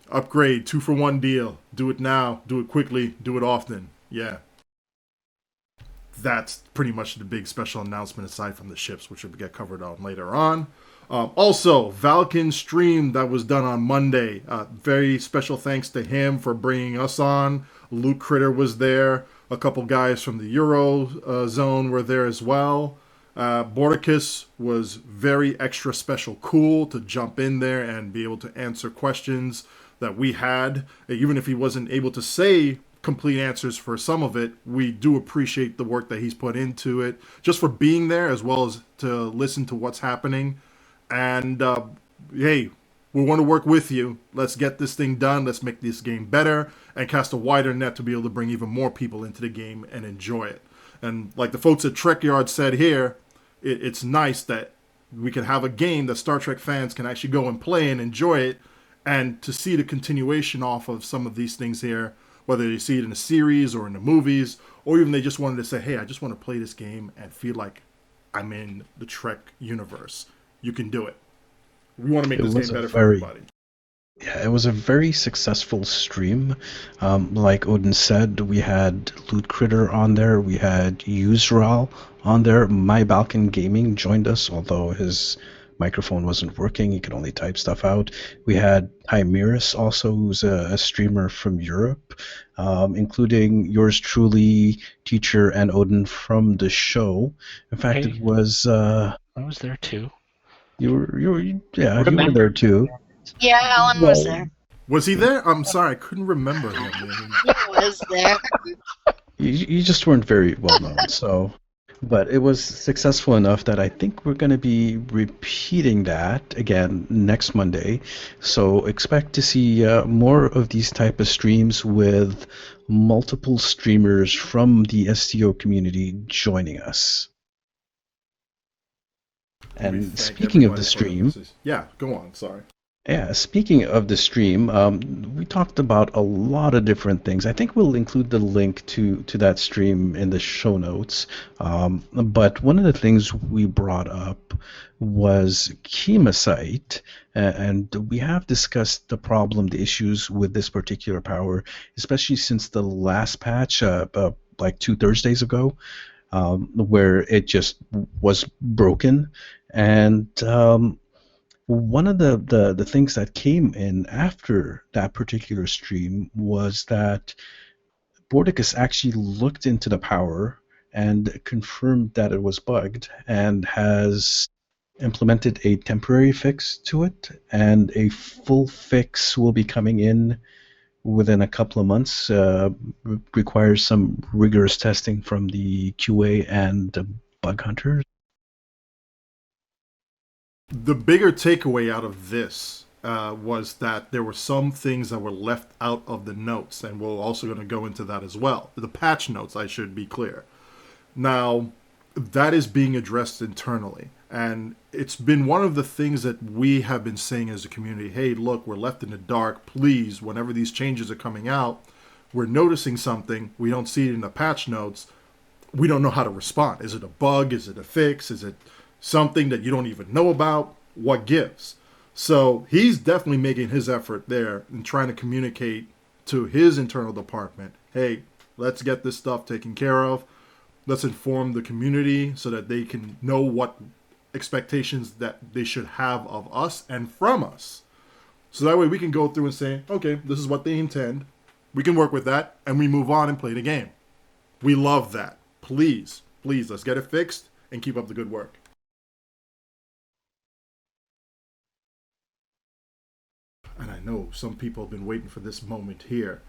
Upgrade, 2-for-1 deal. Do it now, do it quickly, do it often. Yeah. That's pretty much the big special announcement aside from the ships, which will get covered on later on. Also, Valken stream that was done on Monday. Very special thanks to him for bringing us on. Luke Critter was there. A couple guys from the Euro zone were there as well. Bordicus was very extra special cool to jump in there and be able to answer questions that we had. Even if he wasn't able to say complete answers for some of it, we do appreciate the work that he's put into it, just for being there as well as to listen to what's happening. And hey, we want to work with you. Let's get this thing done. Let's make this game better and cast a wider net to be able to bring even more people into the game and enjoy it. And like the folks at Trekyards said here, it's nice that we can have a game that Star Trek fans can actually go and play and enjoy it, and to see the continuation off of some of these things here, whether you see it in a series or in the movies, or even they just wanted to say, hey, I just want to play this game and feel like I'm in the Trek universe. You can do it. We want to make this game better for everybody. Yeah, it was a very successful stream. Like Odin said, we had Loot Critter on there, we had Yusral on there. My Balkan Gaming joined us, although his microphone wasn't working, he could only type stuff out. We had Hymeris also, who's a streamer from Europe, including yours truly, Teacher, and Odin from the show. In fact, Hey. it was I was there too. you were there too. Yeah, Alan was there. Was he there? I'm sorry, I couldn't remember him. He was there. You just weren't very well known, so. But it was successful enough that I think we're going to be repeating that again next Monday. So expect to see more of these type of streams with multiple streamers from the STO community joining us. And speaking of the stream... Yeah, go on, sorry. Yeah, speaking of the stream, we talked about a lot of different things. I think we'll include the link to that stream in the show notes. But one of the things we brought up was Chemosite, and we have discussed the problem, the issues with this particular power, especially since the last patch, like 2 Thursdays ago, where it just was broken. And one of the things that came in after that particular stream was that Bordicus actually looked into the power and confirmed that it was bugged and has implemented a temporary fix to it, and a full fix will be coming in within a couple of months. Requires some rigorous testing from the QA and the bug hunters. The bigger takeaway out of this was that there were some things that were left out of the notes, and we're also going to go into that as well. The patch notes, I should be clear. Now, that is being addressed internally, and it's been one of the things that we have been saying as a community, hey, look, we're left in the dark. Please, whenever these changes are coming out, we're noticing something, we don't see it in the patch notes, we don't know how to respond. Is it a bug? Is it a fix? Is it something that you don't even know about? What gives? So he's definitely making his effort there and trying to communicate to his internal department, hey, let's get this stuff taken care of. Let's inform the community so that they can know what expectations that they should have of us and from us. So that way we can go through and say, okay, this is what they intend. We can work with that, and we move on and play the game. We love that. Please, let's get it fixed and keep up the good work. And I know some people have been waiting for this moment here,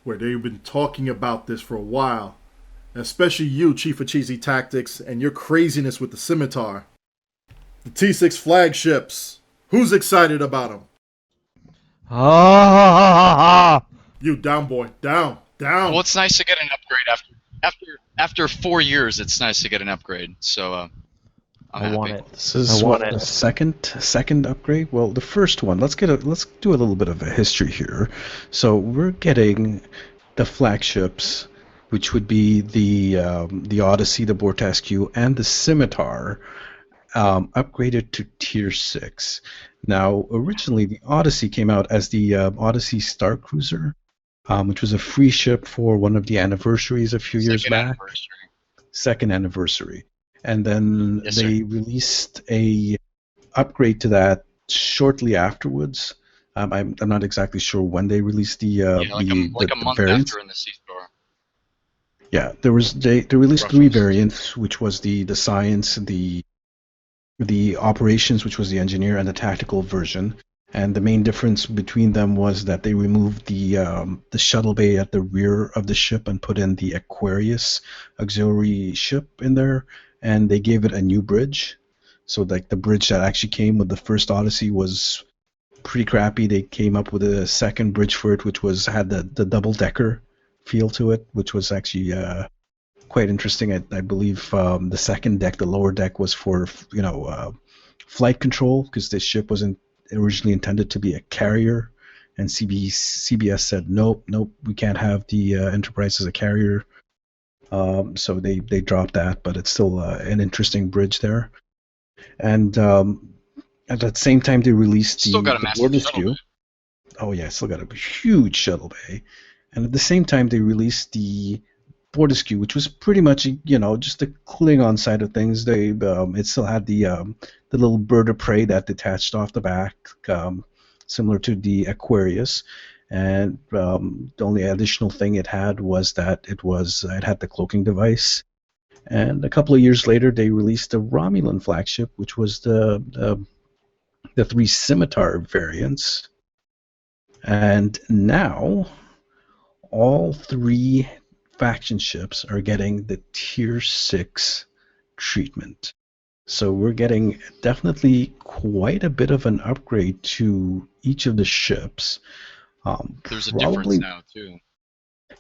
where they've been talking about this for a while, especially you, Chief of Cheesy Tactics, and your craziness with the scimitar. The T6 flagships. Who's excited about them? You down, boy. Down. Well, it's nice to get an upgrade after 4 years. It's nice to get an upgrade. So I'm happy. want it. This is the second upgrade. Well, the first one. Let's do a little bit of a history here. So we're getting the flagships, which would be the Odyssey, the Bortasque, and the Scimitar, upgraded to Tier 6. Now, originally the Odyssey came out as the Odyssey Star Cruiser, which was a free ship for one of the anniversaries a few years back. Second anniversary. And then they released a upgrade to that shortly afterwards. I'm not exactly sure when they released the like a month variants. after in the C-Store. Yeah, they released 3 variants, which was the science, the operations, which was the engineer, and the tactical version. And the main difference between them was that they removed the shuttle bay at the rear of the ship and put in the Aquarius auxiliary ship in there, and they gave it a new bridge. So like the bridge that actually came with the first Odyssey was pretty crappy. They came up with a second bridge for it, which had the double-decker feel to it, which was actually quite interesting. I believe the second deck, the lower deck, was for flight control, because this ship wasn't originally intended to be a carrier, and CBS said nope, we can't have the Enterprise as a carrier. So they dropped that, but it's still an interesting bridge there. And at the same time, they released the Bortasque. Oh yeah, still got a huge shuttle bay. And at the same time, they released the Bortasque, which was pretty much just the Klingon side of things. It still had the little bird of prey that detached off the back, similar to the Aquarius. And the only additional thing it had was that it had the cloaking device. And a couple of years later, they released the Romulan flagship, which was the 3 Scimitar variants. And now all 3 faction ships are getting the Tier 6 treatment. So we're getting definitely quite a bit of an upgrade to each of the ships. There's a difference now, too.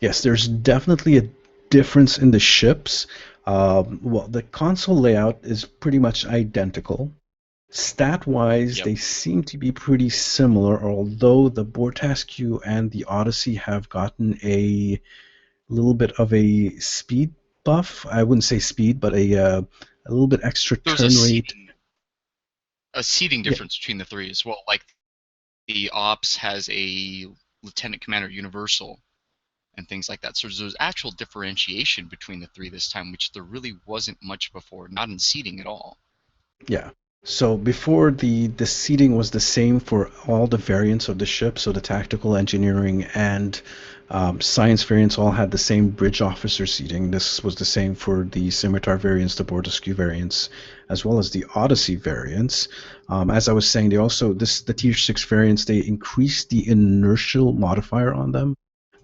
Yes, there's definitely a difference in the ships. Well, the console layout is pretty much identical. Stat-wise, they seem to be pretty similar, although the Bortasque and the Odyssey have gotten a little bit of a speed buff. I wouldn't say speed, but a little bit extra turn rate. A seating difference between the 3 as well. Like the Ops has a Lieutenant Commander Universal and things like that. So there's actual differentiation between the 3 this time, which there really wasn't much before, not in seating at all. Yeah. So before the seating was the same for all the variants of the ship, so the tactical, engineering, and science variants all had the same bridge officer seating. This was the same for the Scimitar variants, the Bortasque variants, as well as the Odyssey variants. As I was saying, the Tier 6 variants, they increased the inertial modifier on them,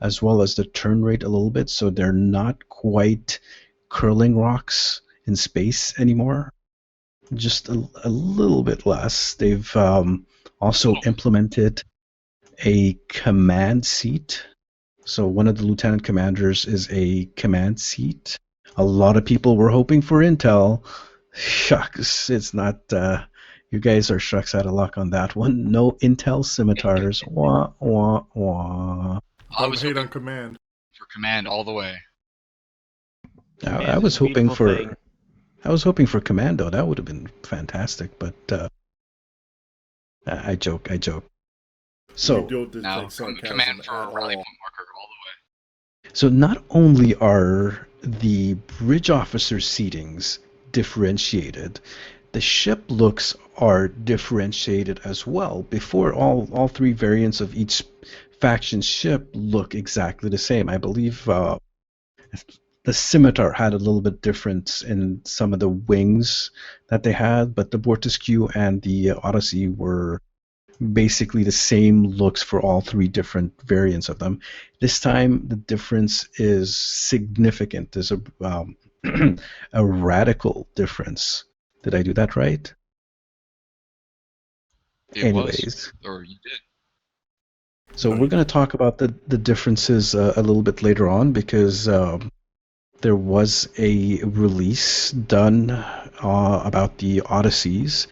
as well as the turn rate a little bit, so they're not quite curling rocks in space anymore. Just a little bit less. They've also implemented a command seat. So one of the lieutenant commanders is a command seat. A lot of people were hoping for Intel. Shucks, it's not. You guys are shucks out of luck on that one. No Intel scimitars. Wah, wah, wah. I was hate on command. For command all the way. I was hoping for. I was hoping for Commando. That would have been fantastic, but I joke. So now, command for rally point marker all the way. So not only are the bridge officer seatings differentiated, the ship looks are differentiated as well. Before, all 3 variants of each faction ship look exactly the same. I believe the Scimitar had a little bit difference in some of the wings that they had, but the Bortisque and the Odyssey were basically the same looks for all three different variants of them. This time, the difference is significant. There's a a radical difference. Did I do that right? Anyways, or you did. so we're going to talk about the differences a little bit later on, because there was a release done about the Odysseys.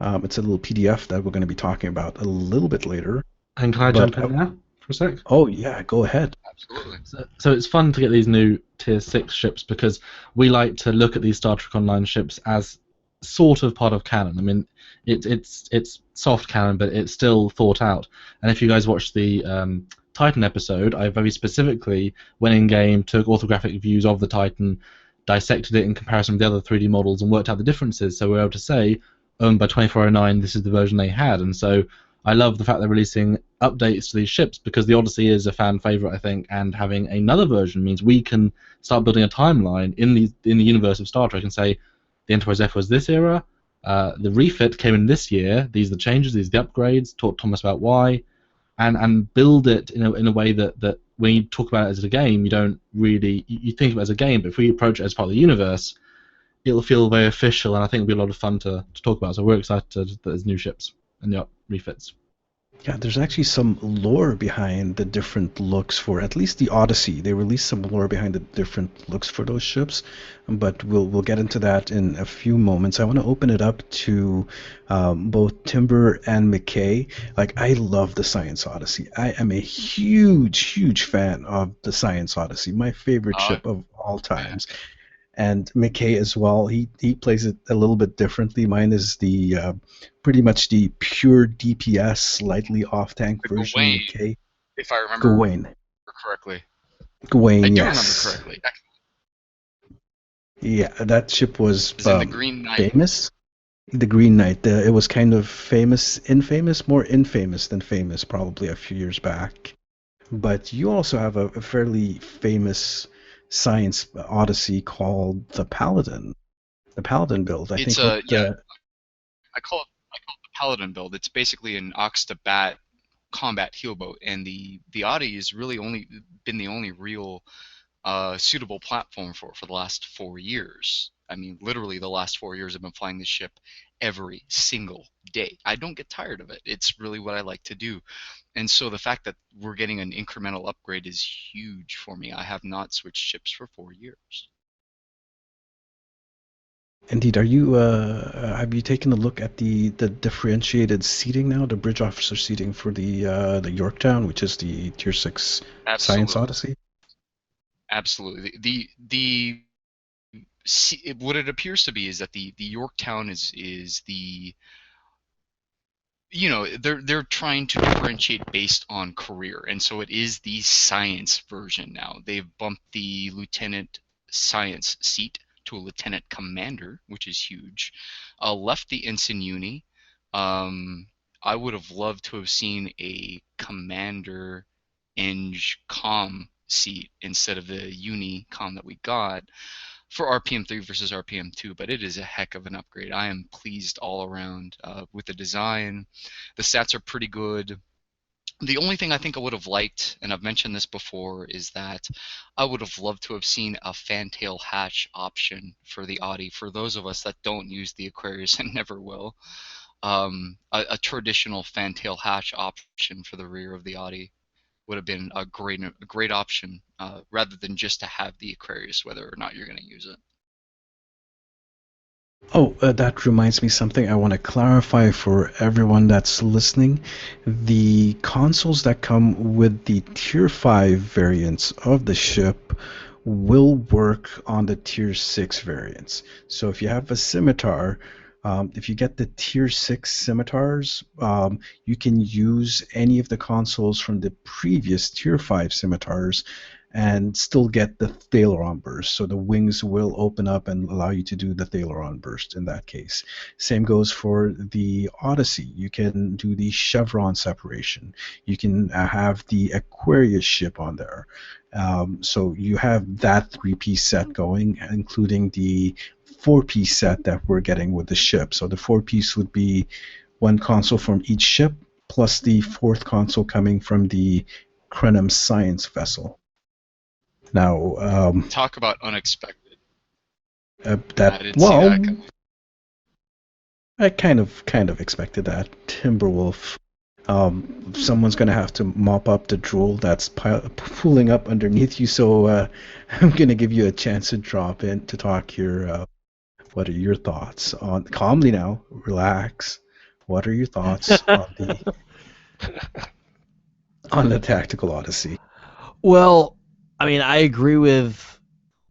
It's a little PDF that we're going to be talking about a little bit later. And can I jump in there for a sec? Oh, yeah, go ahead. Absolutely. So it's fun to get these new Tier 6 ships, because we like to look at these Star Trek Online ships as sort of part of canon. I mean, it's soft canon, but it's still thought out. And if you guys watched the Titan episode, I very specifically went in game, took orthographic views of the Titan, dissected it in comparison with the other 3D models, and worked out the differences. So we're able to say, by 2409, this is the version they had. And so I love the fact they're releasing updates to these ships, because the Odyssey is a fan favorite, I think, and having another version means we can start building a timeline in the universe of Star Trek and say the Enterprise F was this era, the refit came in this year, these are the changes, these are the upgrades, talk to Thomas about why, and build it in a way that when you talk about it as a game, you don't really, you think of it as a game, but if we approach it as part of the universe, it'll feel very official, and I think it'll be a lot of fun to talk about. So we're excited that there's new ships and the refits. Yeah, there's actually some lore behind the different looks for at least the Odyssey. They released some lore behind the different looks for those ships, but we'll get into that in a few moments. I want to open it up to both Timber and McKay. Like, I love the Science Odyssey. I am a huge fan of the Science Odyssey. My favorite ship of all times. And McKay as well. He plays it a little bit differently. Mine is the pretty much the pure DPS, slightly off-tank version. Gawain, McKay. if I remember correctly. Gawain, I do yes. remember correctly. Yeah, that ship was in the Green Knight. famous. The Green Knight. It was kind of more infamous than famous, probably a few years back. But you also have a fairly famous Science Odyssey called the Paladin. The Paladin build. I call it the Paladin build. It's basically an Ox to Bat combat heelboat, and the Odyssey has really been the only real suitable platform for the last 4 years. I mean, literally the last 4 years I've been flying this ship every single day. I don't get tired of it. It's really what I like to do. And so the fact that we're getting an incremental upgrade is huge for me. I have not switched ships for 4 years. Indeed. Are you have you taken a look at the differentiated seating now, the bridge officer seating for the Yorktown, which is the Tier 6 Science Odyssey? Absolutely. What it appears to be is that the Yorktown is the, you know, they're trying to differentiate based on career, and so it is the science version now. They've bumped the lieutenant science seat to a lieutenant commander, which is huge. Left the ensign uni. I would have loved to have seen a commander eng comm seat instead of the uni comm that we got for RPM 3 versus RPM 2, but it is a heck of an upgrade. I am pleased all around with the design. The stats are pretty good. The only thing I think I would have liked, and I've mentioned this before, is that I would have loved to have seen a fantail hatch option for the Audi. For those of us that don't use the Aquarius and never will, a traditional fantail hatch option for the rear of the Audi would have been a great option, rather than just to have the Aquarius, whether or not you're going to use it. Oh, that reminds me something I want to clarify for everyone that's listening. The consoles that come with the Tier 5 variants of the ship will work on the Tier 6 variants. So if you have a Scimitar, if you get the Tier 6 Scimitars, you can use any of the consoles from the previous Tier 5 Scimitars and still get the Thaleron burst. So the wings will open up and allow you to do the Thaleron burst in that case. Same goes for the Odyssey. You can do the chevron separation. You can have the Aquarius ship on there. So you have that 3-piece set going, including the 4-piece set that we're getting with the ship. So the 4-piece would be one console from each ship, plus the 4th console coming from the Krenim science vessel. Now, Talk about unexpected. I that didn't see that coming. I kind of expected that. TimberWolf. Someone's gonna have to mop up the drool that's pooling up underneath you. So I'm gonna give you a chance to drop in to talk here. What are your thoughts on? Calmly now, relax. What are your thoughts on the Tactical Odyssey? Well, I mean, I agree with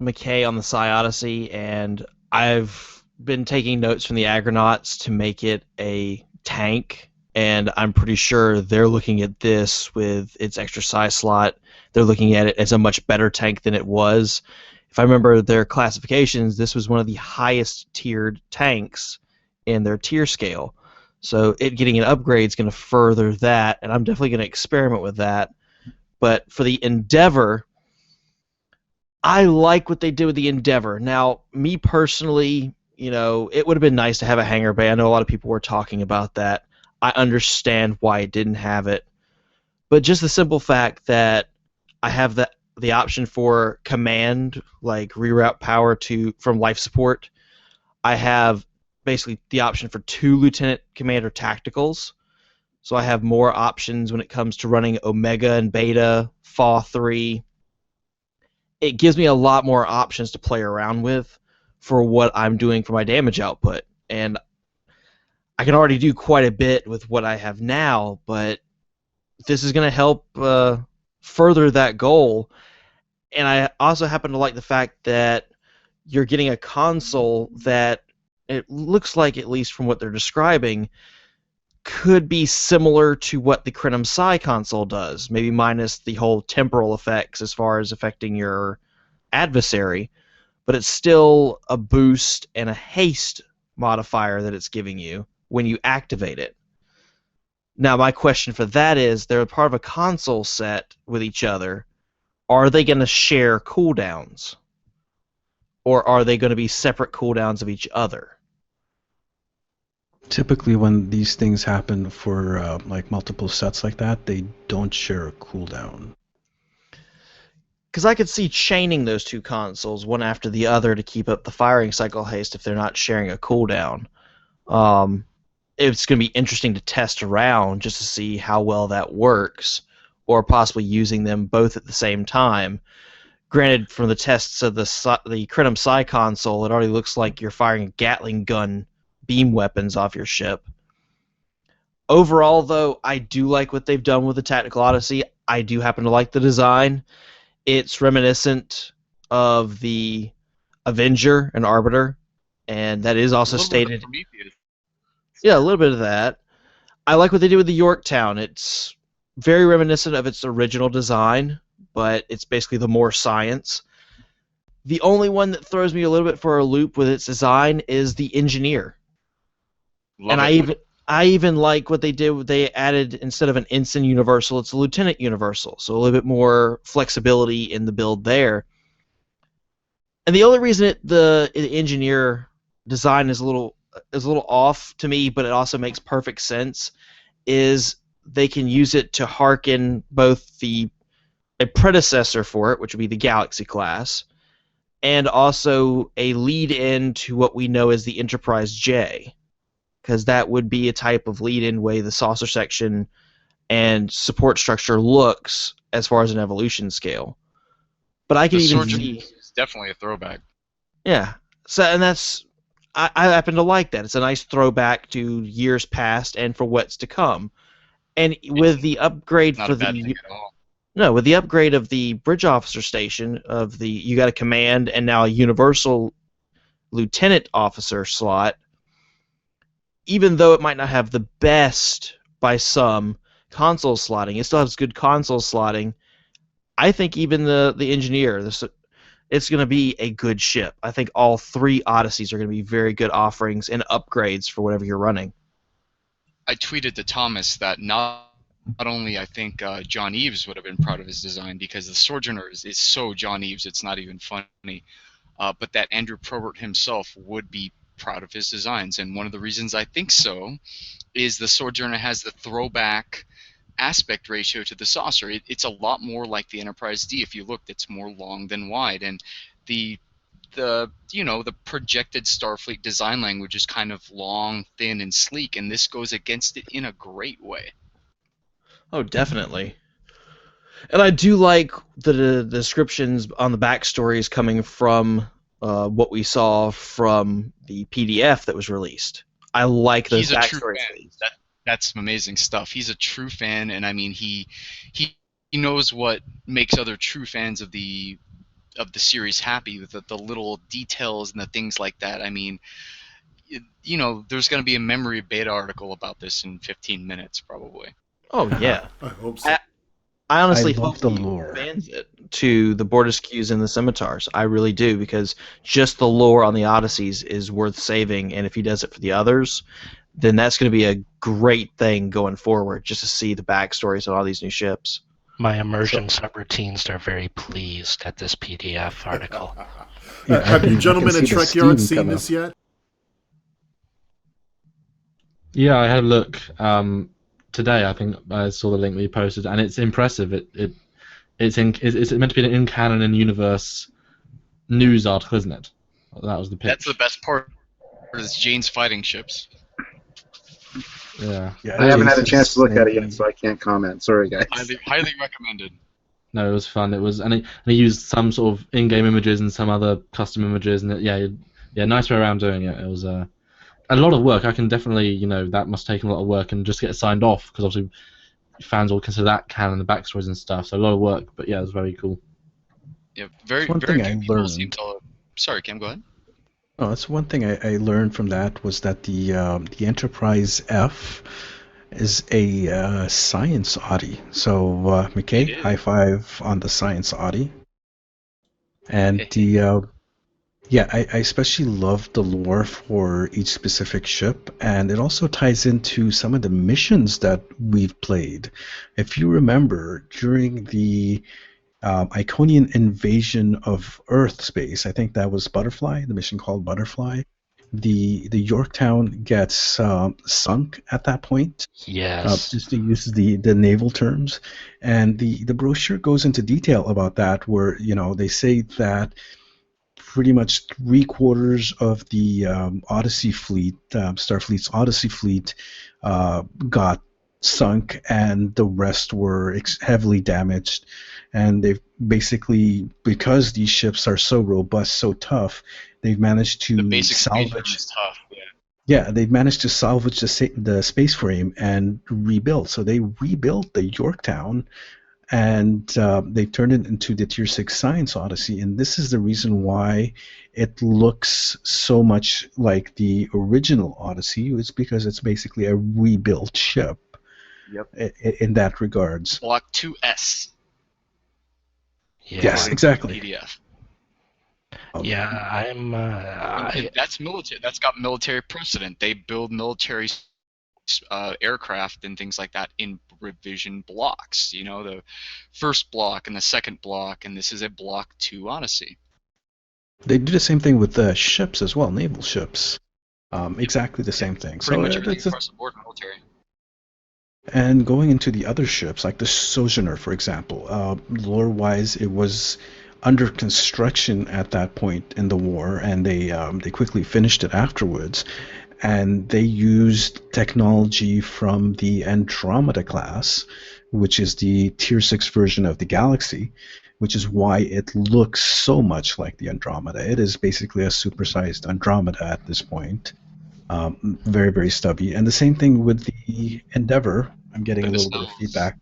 McKay on the Psi Odyssey, and I've been taking notes from the Agronauts to make it a tank, and I'm pretty sure they're looking at this with its extra Psi slot. They're looking at it as a much better tank than it was. If I remember their classifications, this was one of the highest tiered tanks in their tier scale. So it getting an upgrade is going to further that, and I'm definitely going to experiment with that. But for the Endeavor, I like what they did with the Endeavor. Now, me personally, it would have been nice to have a hangar bay. I know a lot of people were talking about that. I understand why it didn't have it. But just the simple fact that I have the option for command, like reroute power from life support. I have basically the option for 2 Lieutenant Commander Tacticals. So I have more options when it comes to running Omega and Beta, FA3. It gives me a lot more options to play around with for what I'm doing for my damage output. And I can already do quite a bit with what I have now, but this is going to help further that goal. And I also happen to like the fact that you're getting a console that it looks like, at least from what they're describing, could be similar to what the Krenim Psi console does, maybe minus the whole temporal effects as far as affecting your adversary, but it's still a boost and a haste modifier that it's giving you when you activate it. Now, my question for that is, they're part of a console set with each other. Are they going to share cooldowns? Or are they going to be separate cooldowns of each other? Typically, when these things happen for multiple sets like that, they don't share a cooldown. Because I could see chaining those 2 consoles, one after the other, to keep up the firing cycle haste if they're not sharing a cooldown. It's going to be interesting to test around just to see how well that works, or possibly using them both at the same time. Granted, from the tests of the Krenim Psi console, it already looks like you're firing Gatling gun beam weapons off your ship. Overall, though, I do like what they've done with the Tactical Odyssey. I do happen to like the design. It's reminiscent of the Avenger and Arbiter, and that is also stated. Yeah, a little bit of that. I like what they did with the Yorktown. It's very reminiscent of its original design, but it's basically the more science. The only one that throws me a little bit for a loop with its design is the Engineer. I even like what they did. They added, instead of an Ensign Universal, it's a Lieutenant Universal, so a little bit more flexibility in the build there. And the only reason the Engineer design is a little off to me, but it also makes perfect sense, is they can use it to harken both a predecessor for it, which would be the Galaxy class, and also a lead-in to what we know as the Enterprise J, because that would be a type of lead-in way the saucer section and support structure looks as far as an evolution scale. But I can even see... It's definitely a throwback. Yeah. So, and that's... I happen to like that. It's a nice throwback to years past and for what's to come. And with the upgrade for the... No, with the upgrade of the bridge officer station, you got a command and now a universal lieutenant officer slot, even though it might not have the best, by some, console slotting, it still has good console slotting. I think even the engineer, it's going to be a good ship. I think all 3 Odysseys are going to be very good offerings and upgrades for whatever you're running. I tweeted to Thomas that not only I think John Eves would have been proud of his design, because the Sojourner is so John Eves, it's not even funny, but that Andrew Probert himself would be proud of his designs. And one of the reasons I think so is the Sojourner has the throwback aspect ratio to the saucer. It's a lot more like the Enterprise D. If you looked, it's more long than wide, and the projected Starfleet design language is kind of long, thin, and sleek, and this goes against it in a great way. Oh, definitely. And I do like the descriptions on the backstories coming from what we saw from the PDF that was released. I like those backstories. That's some amazing stuff. He's a true fan, and I mean he knows what makes other true fans of the series happy, with the little details and the things like that. I mean, there's going to be a memory beta article about this in 15 minutes probably. Oh yeah. I hope so. I honestly love hope the he lore. expands it to the Bortiscues and the Scimitars. I really do, because just the lore on the Odysseys is worth saving, and if he does it for the others, then that's going to be a great thing going forward, just to see the backstories on all these new ships. My immersion subroutines are very pleased at this PDF article. Yeah, Have you gentlemen at see the steam Trekyards seen come this yet? Yeah, I had a look today. I think I saw the link that you posted, and it's impressive. It's meant to be an in-canon and universe news article, isn't it? That was the pitch. That's the best part. Is Jane's fighting ships. Yeah. I haven't had a chance to look at it yet, so I can't comment. Sorry, guys. Highly recommended. No, it was fun. It was, and he used some sort of in-game images and some other custom images, and nice way around doing it. It was a lot of work. I can definitely, that must take a lot of work, and just get it signed off, because obviously fans will consider that canon, the backstories and stuff. So a lot of work, but yeah, it was very cool. Yeah, very One very thing few I people learned. seem to. Sorry, Cam, go ahead. Oh, that's one thing I learned from that, was that the Enterprise F is a science Audi. So McKay, high five on the science Audi. And I especially love the lore for each specific ship, and it also ties into some of the missions that we've played. If you remember, during the Iconian invasion of Earth space, I think that was Butterfly, the mission called Butterfly. The Yorktown gets sunk at that point. Yes. Just to use the naval terms, and the brochure goes into detail about that, where they say that pretty much 3/4 of the Odyssey fleet, Starfleet's Odyssey fleet, got sunk, and the rest were heavily damaged. And they've basically, because these ships are so robust, so tough, they've managed to salvage. Tough, yeah. Yeah, they've managed to salvage the space frame and rebuild. So they rebuilt the Yorktown, and they turned it into the Tier 6 Science Odyssey. And this is the reason why it looks so much like the original Odyssey. It's because it's basically a rebuilt ship. Yep. In that regards. Block 2S. Yeah. Yes, exactly. PDF. I'm. That's military. That's got military precedent. They build military aircraft and things like that in revision blocks. The first block and the second block, and this is a Block 2 Odyssey. They do the same thing with the ships as well, naval ships. Exactly the same thing. Pretty much everything across the board military. And going into the other ships, like the Sojourner, for example, lore-wise, it was under construction at that point in the war, and they quickly finished it afterwards. And they used technology from the Andromeda class, which is the Tier 6 version of the Galaxy, which is why it looks so much like the Andromeda. It is basically a supersized Andromeda at this point. Very, very stubby. And the same thing with the Endeavor. I'm getting a little bit of feedback.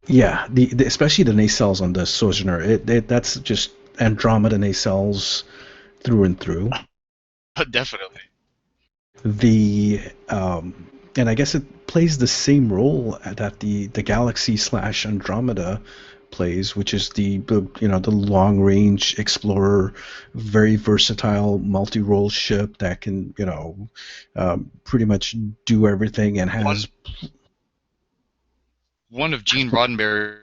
Yeah, especially the nacelles on the Sojourner. That's just Andromeda nacelles through and through. Definitely. The and I guess it plays the same role that the Galaxy/Andromeda plays, which is the long range explorer, very versatile multi-role ship that can pretty much do everything and has one of Gene Roddenberry's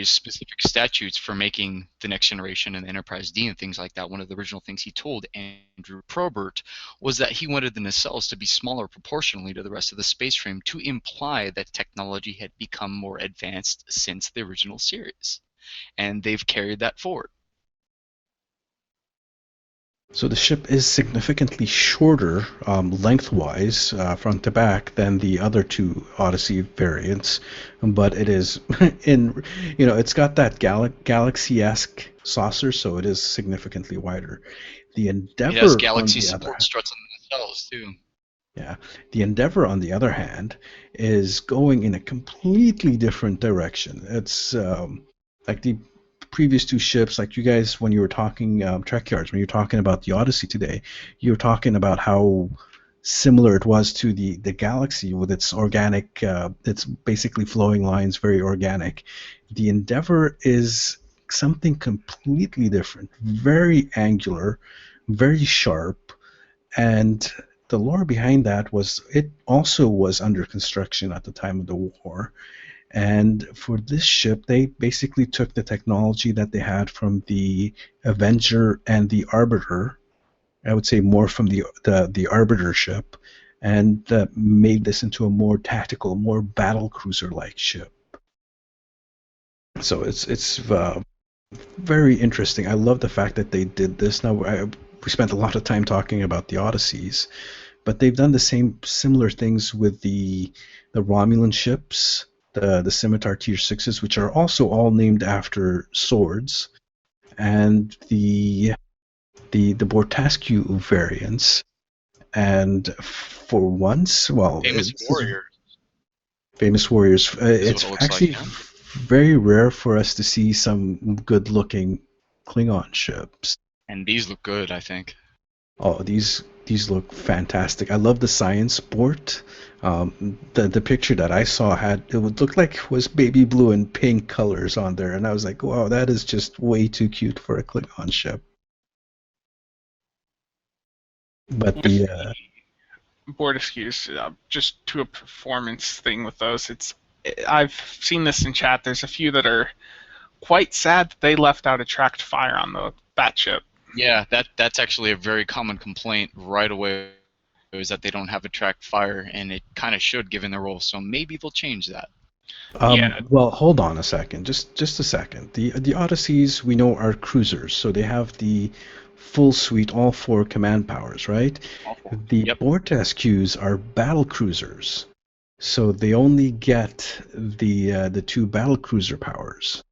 specific statutes for making the Next Generation and the Enterprise D and things like that. One of the original things he told Andrew Probert was that he wanted the nacelles to be smaller proportionally to the rest of the space frame to imply that technology had become more advanced since the original series. And they've carried that forward. So the ship is significantly shorter lengthwise, front to back, than the other two Odyssey variants, but it is it's got that Galaxy-esque saucer, so it is significantly wider. The Endeavor, it has Galaxy on the other support struts on the nacelles too. Yeah, the Endeavor, on the other hand, is going in a completely different direction. It's like the previous two ships, like you guys, when you were talking Trekyards, when you were talking about the Odyssey today, you were talking about how similar it was to the Galaxy with its organic, its basically flowing lines, very organic. The Endeavor is something completely different, very angular, very sharp, and the lore behind that was it also was under construction at the time of the war. And for this ship, they basically took the technology that they had from the Avenger and the Arbiter, I would say more from the Arbiter ship, and made this into a more tactical, more battle cruiser-like ship. So it's very interesting. I love the fact that they did this. Now, we spent a lot of time talking about the Odysseys, but they've done the similar things with the Romulan ships, the Scimitar Tier 6s, which are also all named after swords, and the Bortascu variants. And for once, well, Famous Warriors. It's actually very rare for us to see some good-looking Klingon ships. And these look good, I think. Oh, these look fantastic. I love the science port. The picture that I saw it would look like it was baby blue and pink colors on there, and I was like, wow, that is just way too cute for a Klingon ship. But the Bortascu's just to a performance thing with those. I've seen this in chat. There's a few that are quite sad that they left out attract fire on the batship. Yeah, that's actually a very common complaint right away, is that they don't have attract fire, and it kind of should given their role. So maybe they'll change that. Well, hold on a second, just a second. The Odysseys we know are cruisers, so they have the full suite, all four command powers, right? The Bortascu's are battle cruisers, so they only get the two battle cruiser powers,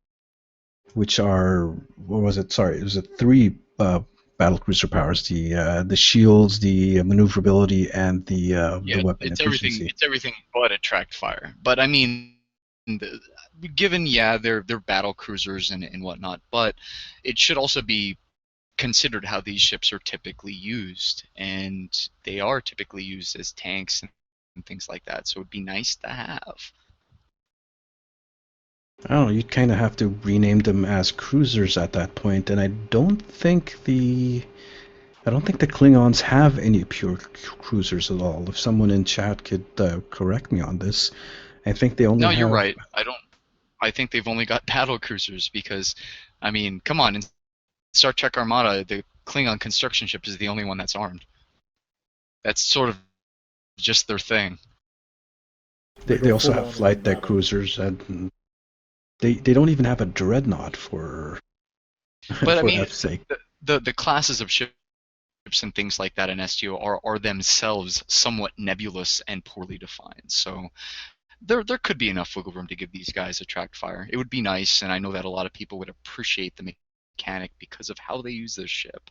which are what was it? Sorry, it was three battle cruiser powers: the shields, the maneuverability, and the weapon efficiency. It's everything but attract fire. But I mean, given they're battle cruisers and whatnot, but it should also be considered how these ships are typically used, and they are typically used as tanks and things like that. So it'd be nice to have. I don't know, you'd kind of have to rename them as cruisers at that point, and I don't think the Klingons have any pure cruisers at all. If someone in chat could correct me on this, I think they only. No, you're right. I think they've only got battle cruisers because, I mean, come on, in Star Trek Armada, the Klingon construction ship is the only one that's armed. That's sort of just their thing. They also have flight deck cruisers, and they don't even have a dreadnought for. But I for mean, F's sake. the classes of ships and things like that in STO are themselves somewhat nebulous and poorly defined. So there could be enough wiggle room to give these guys attract fire. It would be nice, and I know that a lot of people would appreciate the mechanic because of how they use this ship.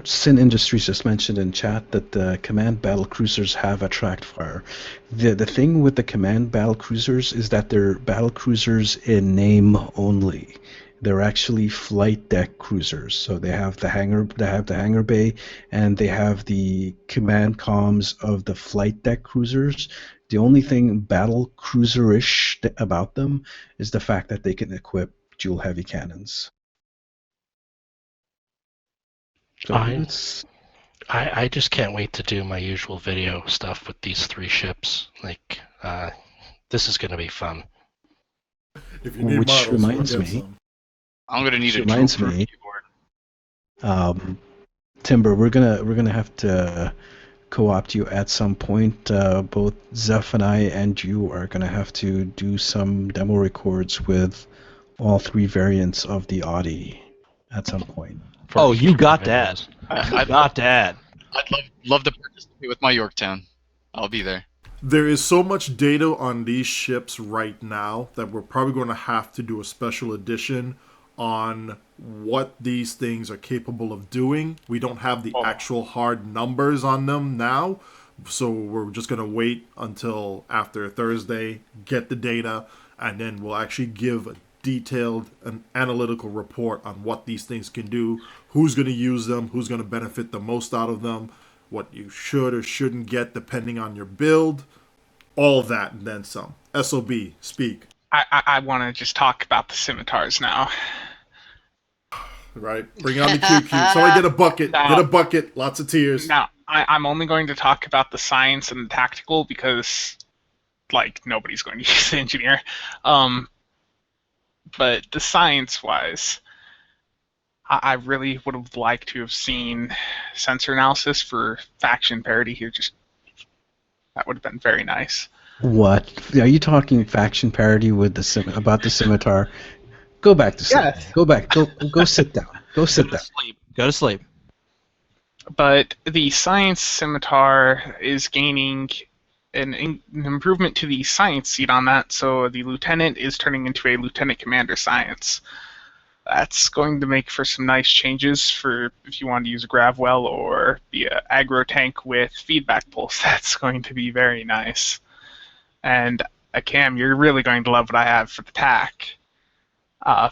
Sin Industries just mentioned in chat that the command battle cruisers have attract fire. The thing with the command battle cruisers is that they're battle cruisers in name only. They're actually flight deck cruisers. So they have the hangar bay, and they have the command comms of the flight deck cruisers. The only thing battle cruiser-ish about them is the fact that they can equip dual heavy cannons. So I just can't wait to do my usual video stuff with these 3 ships. Like, this is going to be fun. If you need Which models, reminds we'll get me- some. I'm gonna need Which a reminds tool for me- a keyboard. Timber, we're gonna have to co-opt you at some point. Both Zeph and I and you are gonna have to do some demo records with all 3 variants of the Audi at some point. Oh, you got that. I'd Got that. love to participate with my Yorktown. I'll be there. There is so much data on these ships right now that we're probably going to have to do a special edition on what these things are capable of doing. We don't have the actual hard numbers on them now, so we're just going to wait until after Thursday, get the data, and then we'll actually give a detailed and analytical report on what these things can do, who's going to use them, who's going to benefit the most out of them, what you should or shouldn't get depending on your build, all of that and then some. SOB, speak. I want to just talk about the scimitars now. Right? Bring on the QQ. Somebody get a bucket. No. Get a bucket. Lots of tears. Now, I'm only going to talk about the science and the tactical because, like, nobody's going to use the engineer. But the science-wise, I really would have liked to have seen sensor analysis for faction parity here. That would have been very nice. What? Are you talking faction parity with about the scimitar? Go back to sleep. Yes. Go back. Go sit down. Go sit down. Go to sleep. But the science scimitar is gaining an improvement to the science seat on that, so the lieutenant is turning into a lieutenant commander science. That's going to make for some nice changes for if you want to use a grav well or be an aggro tank with feedback pulse. That's going to be very nice. And Cam, you're really going to love what I have for the TAC.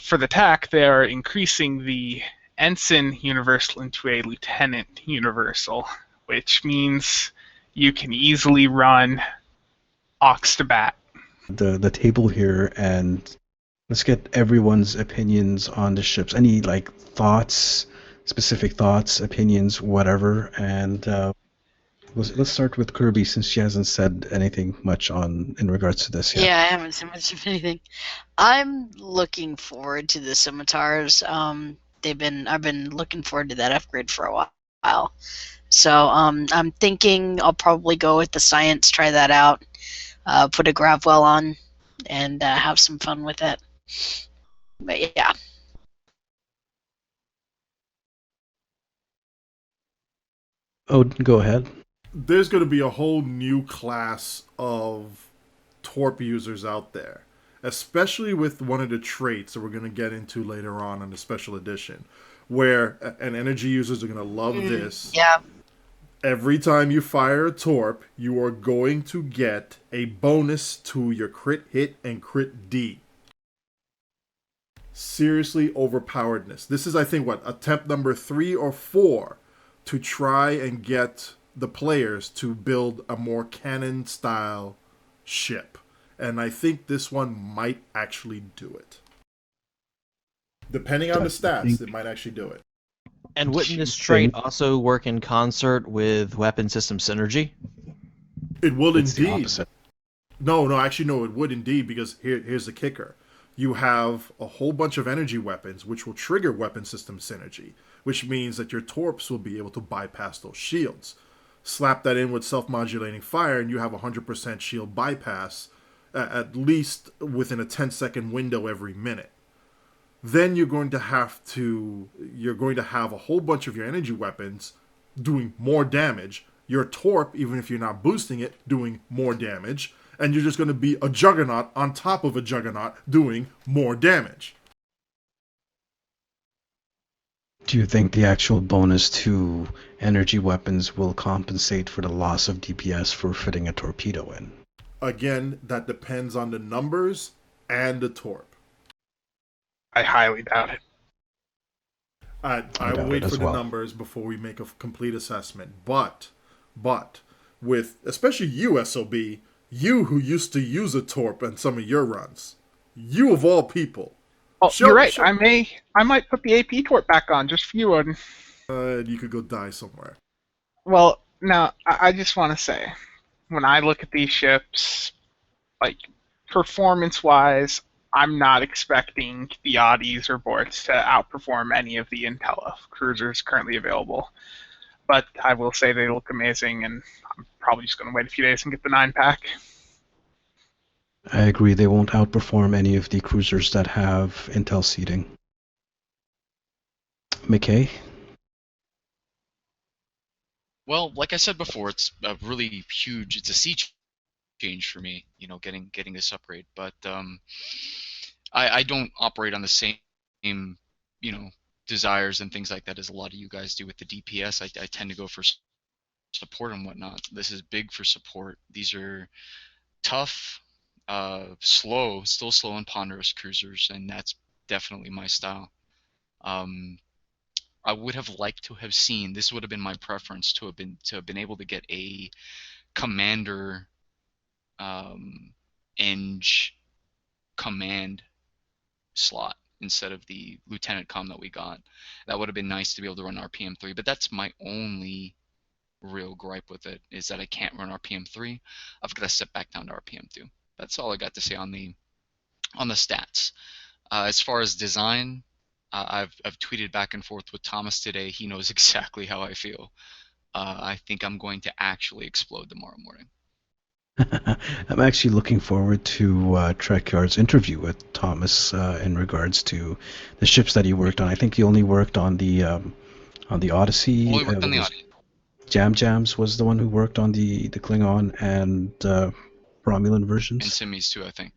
For the TAC, they are increasing the ensign universal into a lieutenant universal, which means you can easily run aux to bat. The table here, and let's get everyone's opinions on the ships. Any thoughts, specific thoughts, opinions, whatever. And let's start with Kirby since she hasn't said anything much in regards to this yet. Yeah, I haven't said much of anything. I'm looking forward to the scimitars. I've been looking forward to that upgrade for a while. So I'm thinking I'll probably go with the science, try that out, put a grav well on, and have some fun with it. But yeah. Oh, go ahead. There's going to be a whole new class of torp users out there, especially with one of the traits that we're going to get into later on in the special edition, where energy users are going to love this. Yeah. Every time you fire a torp, you are going to get a bonus to your crit hit and crit D. Seriously overpoweredness. This is, I think, attempt number 3 or 4 to try and get the players to build a more cannon-style ship. And I think this one might actually do it. Depending on the stats, it might actually do it. And wouldn't this trait also work in concert with weapon system synergy? It will It's the indeed. opposite. No, actually, no, it would indeed, because here's the kicker. You have a whole bunch of energy weapons, which will trigger weapon system synergy, which means that your torps will be able to bypass those shields. Slap that in with self-modulating fire, and you have 100% shield bypass, at least within a 10-second window every minute. Then you're going to have a whole bunch of your energy weapons doing more damage, your torp, even if you're not boosting it, doing more damage, and you're just going to be a juggernaut on top of a juggernaut doing more damage. Do you think the actual bonus to energy weapons will compensate for the loss of DPS for fitting a torpedo in? Again, that depends on the numbers and the torp. I highly doubt it. I will doubt wait it for as the well. numbers before we make a complete assessment. But with especially you, SOB, you who used to use a torp on some of your runs, you of all people, Oh, you're right. I might put the AP tort back on just for you, Odin. you could go die somewhere. Well, now I just want to say, when I look at these ships, like performance-wise, I'm not expecting the Audis or Borts to outperform any of the Intel cruisers currently available. But I will say they look amazing, and I'm probably just going to wait a few days and get the 9-pack. I agree. They won't outperform any of the cruisers that have Intel seating. McKay? Well, like I said before, it's a really huge. It's a sea change for me, getting this upgrade. But I don't operate on the same, desires and things like that as a lot of you guys do with the DPS. I tend to go for support and whatnot. This is big for support. These are tough, still slow and ponderous cruisers, and that's definitely my style. I would have liked to have seen. This would have been my preference to have been able to get a commander, eng command slot instead of the lieutenant comm that we got. That would have been nice to be able to run RPM3, but that's my only real gripe with it, is that I can't run RPM3. I've got to step back down to RPM2. That's all I got to say on the stats. As far as design, I've tweeted back and forth with Thomas today. He knows exactly how I feel. I think I'm going to actually explode tomorrow morning. I'm actually looking forward to Trekyards' interview with Thomas in regards to the ships that he worked on. I think he only worked on the Odyssey. Only worked on the Odyssey. Jams was the one who worked on the Klingon and Romulan versions. And Simmy's too, I think.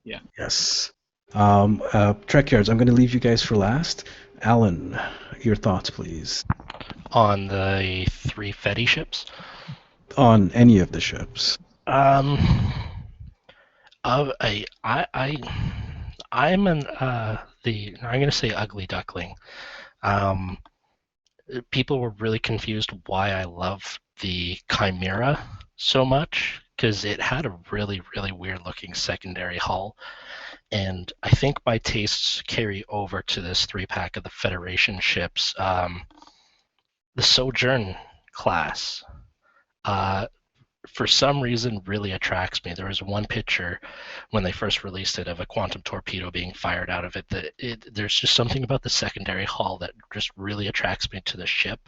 Yeah. Yes. Trekyards, I'm going to leave you guys for last. Alan, your thoughts, please. On the 3 Fetty ships? On any of the ships. I'm I'm going to say ugly duckling. People were really confused why I love the Chimera so much, because it had a really, really weird looking secondary hull. And I think my tastes carry over to this 3-pack of the Federation ships. The Sojourn class, for some reason, really attracts me. There was one picture when they first released it of a quantum torpedo being fired out of it. There's just something about the secondary hull that just really attracts me to the ship.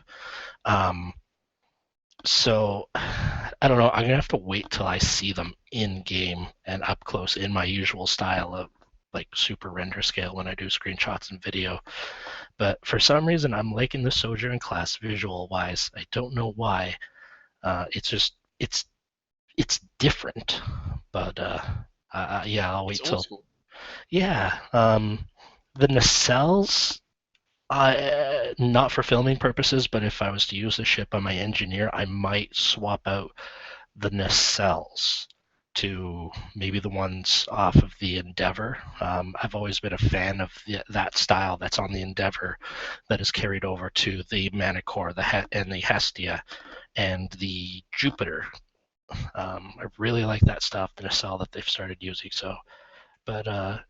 So, I don't know. I'm going to have to wait till I see them in game and up close in my usual style of like super render scale when I do screenshots and video. But for some reason, I'm liking the Sojourn class visual wise. I don't know why. It's different. But yeah, I'll wait till. School. Yeah. The nacelles. Not for filming purposes, but if I was to use the ship on my engineer, I might swap out the nacelles to maybe the ones off of the Endeavor. I've always been a fan of that style that's on the Endeavor that is carried over to the Manicore and the Hestia and the Jupiter. I really like that style of the nacelle that they've started using. So. But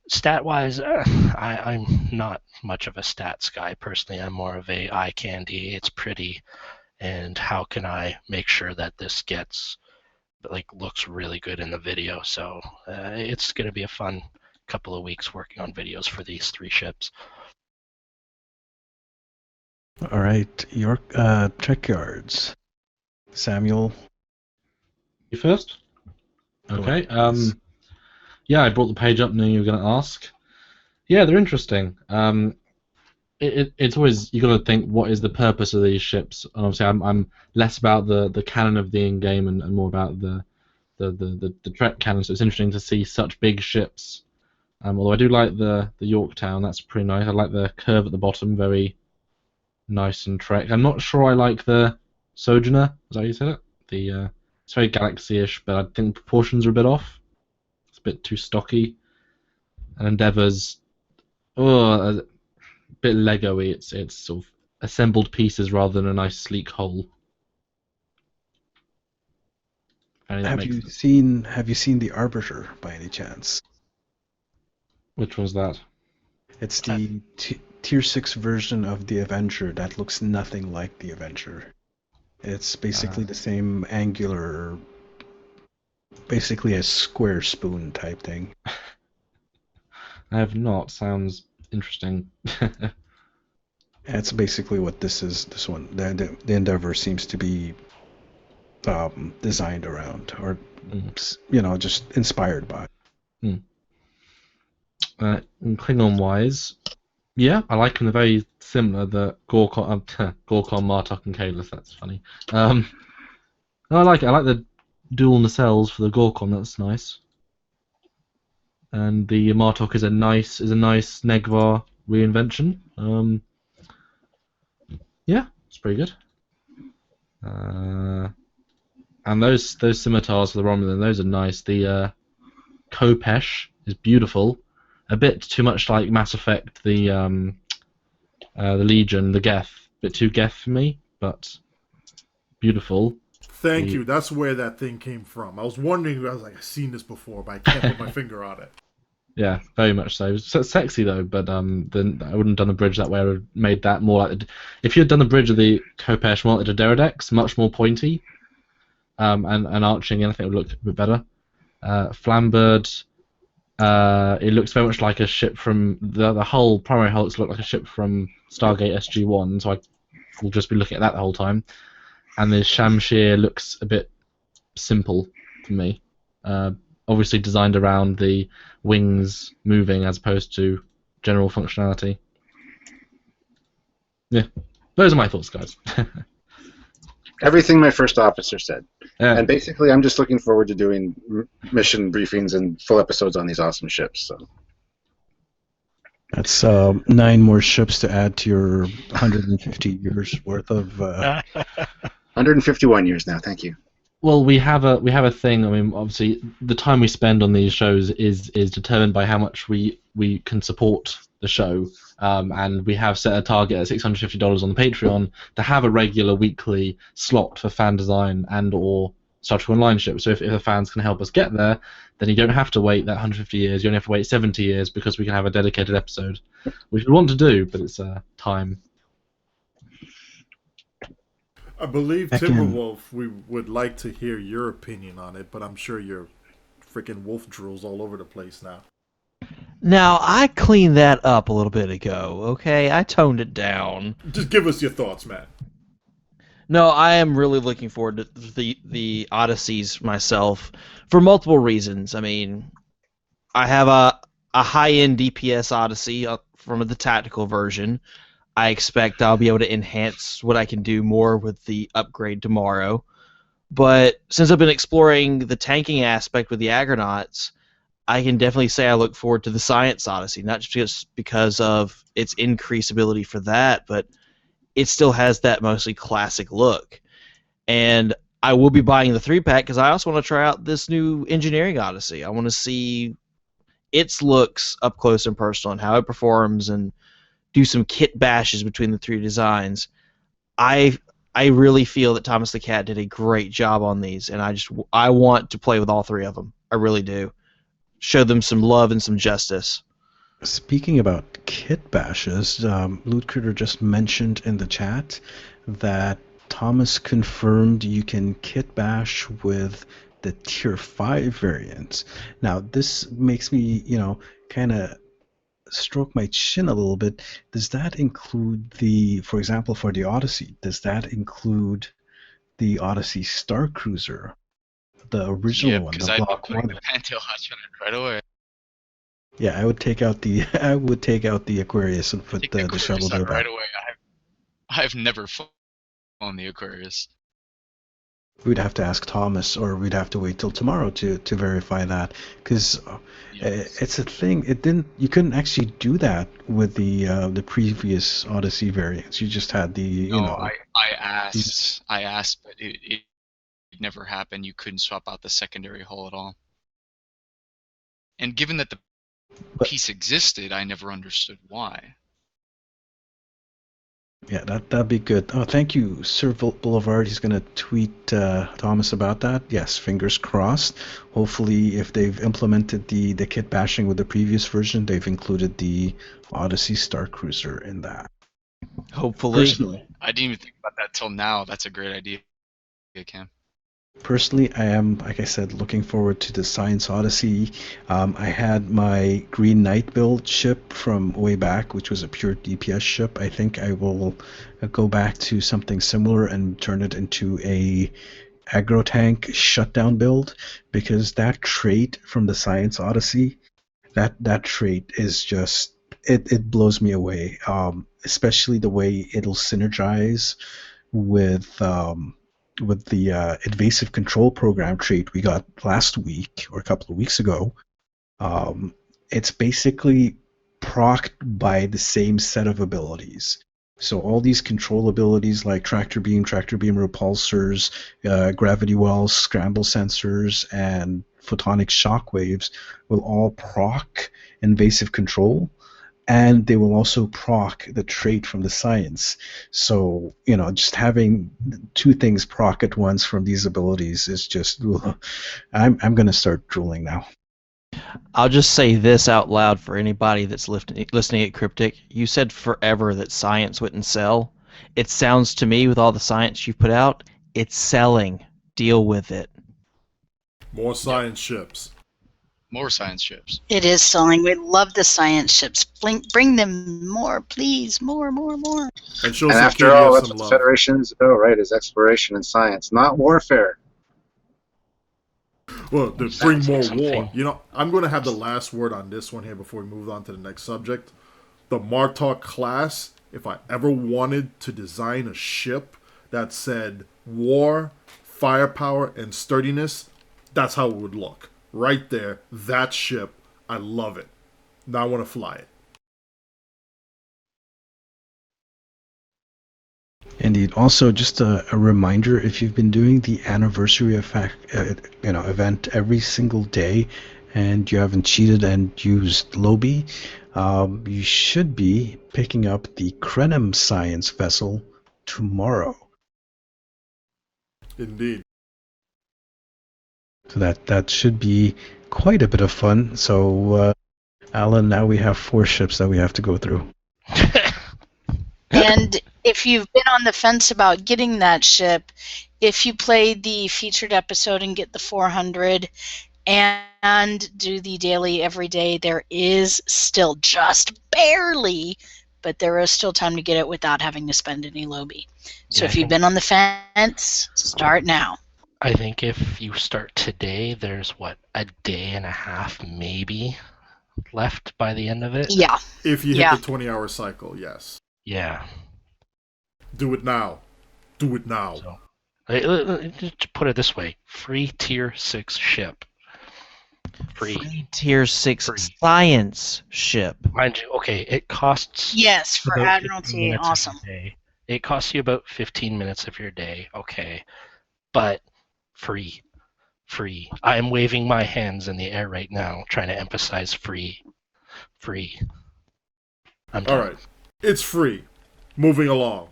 stat-wise, I'm not much of a stats guy personally. I'm more of a eye candy. It's pretty, and how can I make sure that this looks really good in the video? So it's going to be a fun couple of weeks working on videos for these 3 ships. All right, your Trekyards. Samuel. You first? Okay. Yeah, I brought the page up knowing you were going to ask. Yeah, they're interesting. It's always, you got to think, what is the purpose of these ships? And obviously, I'm less about the canon of the in-game and more about the Trek canon. So it's interesting to see such big ships. Although I do like the Yorktown, that's pretty nice. I like the curve at the bottom, very nice and Trek. I'm not sure I like the Sojourner. Is that how you said it? It's very Galaxy-ish, but I think proportions are a bit off. Bit too stocky, and Endeavour's a bit Lego-y. It's sort of assembled pieces rather than a nice sleek whole. Have you seen the Arbiter by any chance? Which one's that? It's the tier 6 version of the Avenger that looks nothing like the Avenger. It's basically the same angular, basically a square spoon type thing. I have not. Sounds interesting. That's basically what this is. This one, the Endeavor seems to be designed around, or just inspired by. Klingon-wise, yeah, I like them. They're very similar. The Gorkon, Martok, and Kalis. That's funny. I like it. I like the dual nacelles for the Gorkon. That's nice. And the Martok is a nice Negvar reinvention. Yeah, it's pretty good. And those scimitars for the Romulan, those are nice. The Kopesh is beautiful. A bit too much like Mass Effect, the Legion, the Geth. A bit too Geth for me, but beautiful. Thank you. That's where that thing came from. I was wondering. I was like, I've seen this before, but I can't put my finger on it. Yeah, very much so. It's sexy though, but then I wouldn't have done the bridge that way. I would have made that more like if you had done the bridge of the Kopesh more like the Deredex, much more pointy, and arching, and I think it would look a bit better. Flambird. It looks very much like a ship from the whole primary hull. Looks like a ship from Stargate SG-1, so I will just be looking at that the whole time. And the Shamshir looks a bit simple to me. Obviously designed around the wings moving as opposed to general functionality. Yeah, those are my thoughts, guys. Everything my first officer said. Yeah. And basically, I'm just looking forward to doing mission briefings and full episodes on these awesome ships. So that's 9 more ships to add to your 150 years worth of. 151 years now. Thank you. Well, we have a thing. I mean, obviously, the time we spend on these shows is determined by how much we can support the show, and we have set a target at $650 on the Patreon to have a regular weekly slot for fan design and or Star Trek Online ships. So if the fans can help us get there, then you don't have to wait that 150 years. You only have to wait 70 years because we can have a dedicated episode, which we want to do, but it's time. I believe TimberWolf, we would like to hear your opinion on it, but I'm sure your freaking wolf drools all over the place now. Now, I cleaned that up a little bit ago, okay? I toned it down. Just give us your thoughts, man. No, I am really looking forward to the Odysseys myself for multiple reasons. I mean, I have a high-end DPS Odyssey from the tactical version. I expect I'll be able to enhance what I can do more with the upgrade tomorrow. But since I've been exploring the tanking aspect with the Agronauts, I can definitely say I look forward to the Science Odyssey, not just because of its increased ability for that, but it still has that mostly classic look. And I will be buying the 3-pack because I also want to try out this new Engineering Odyssey. I want to see its looks up close and personal and how it performs and do some kit bashes between the 3 designs. I really feel that Thomas the Cat did a great job on these, and I want to play with all 3 of them. I really do. Show them some love and some justice. Speaking about kit bashes, Loot Critter just mentioned in the chat that Thomas confirmed you can kit bash with the tier 5 variants. Now, this makes me, kind of stroke my chin a little bit. Does that include for example, for the Odyssey, does that include the Odyssey Star Cruiser, the original one, the Block 1? The Pantail Hutch on it right away. Yeah, I would take out the Aquarius and put the shuttle there right away. I've never flown the Aquarius. We'd have to ask Thomas, or we'd have to wait till tomorrow to verify that, because it's a thing. You couldn't actually do that with the previous Odyssey variants. You just had the I asked, but it never happened. You couldn't swap out the secondary hull at all. And given that the piece existed, I never understood why. Yeah, that'd be good. Oh, thank you, Sir Boulevard. He's gonna tweet Thomas about that. Yes, fingers crossed. Hopefully, if they've implemented the kit bashing with the previous version, they've included the Odyssey Star Cruiser in that. Hopefully. Personally, I didn't even think about that till now. That's a great idea, Cam. Personally, I am, like I said, looking forward to the Science Odyssey. I had my Green Knight build ship from way back, which was a pure DPS ship. I think I will go back to something similar and turn it into a aggro tank shutdown build, because that trait from the Science Odyssey, that trait is just, it blows me away. Especially the way it'll synergize with the invasive control program trait we got last week or a couple of weeks ago. It's basically procced by the same set of abilities. So all these control abilities like tractor beam repulsors, gravity wells, scramble sensors, and photonic shockwaves will all proc invasive control, and they will also proc the trait from the science. So, just having two things proc at once from these abilities is just, I'm going to start drooling now. I'll just say this out loud for anybody that's listening at Cryptic. You said forever that science wouldn't sell. It sounds to me, with all the science you've put out, it's selling. Deal with it. More science ships. More science ships. It is selling. We love the science ships. Bring them more, please. More. And show And some after all, KDS that's some what the love. Federation is about, right? Is exploration and science, not warfare. Well, to bring Sounds more like war. something. I'm going to have the last word on this one here before we move on to the next subject. The Martok class, if I ever wanted to design a ship that said war, firepower, and sturdiness, that's how it would look. Right there, that ship, I love it. Now I want to fly it. Indeed. Also, just a reminder: if you've been doing the anniversary event every single day, and you haven't cheated and used Lobby, you should be picking up the Krenim science vessel tomorrow. Indeed. So that should be quite a bit of fun. So, Alan, now we have 4 ships that we have to go through. And if you've been on the fence about getting that ship, if you play the featured episode and get the 400 and do the daily every day, there is still just barely, but there is still time to get it without having to spend any Lobby. So Yeah, if you've been on the fence, start now. I think if you start today, there's a day and a half maybe left by the end of it. Yeah. If you Yeah. hit the 20-hour cycle, yes. Yeah. Do it now. Do it now. So, to put it this way, free tier 6 ship. Free. Tier 6 Free. science ship. Mind you, okay, it costs Yes, for about 15 Admiralty, minutes of your awesome. day. It costs you about 15 minutes of your day, okay. But free. Free. I'm waving my hands in the air right now, trying to emphasize free. Free. I'm done. All right. It's free. Moving along.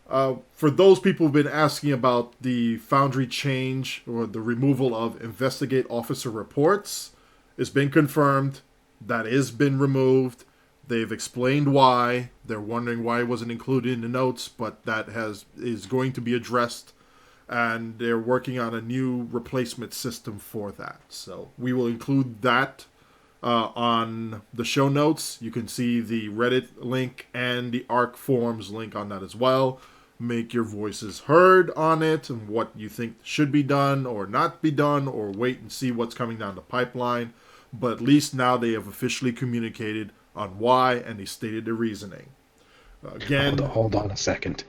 For those people who've been asking about the Foundry change or the removal of investigate officer reports, it's been confirmed that has been removed. They've explained why. They're wondering why it wasn't included in the notes, but that is going to be addressed, and they're working on a new replacement system for that. So we will include that on the show notes. You can see the Reddit link and the ARC forums link on that as well. Make your voices heard on it and what you think should be done or not be done, or wait and see what's coming down the pipeline. But at least now they have officially communicated on why, and they stated their reasoning. Again, Hold on a second.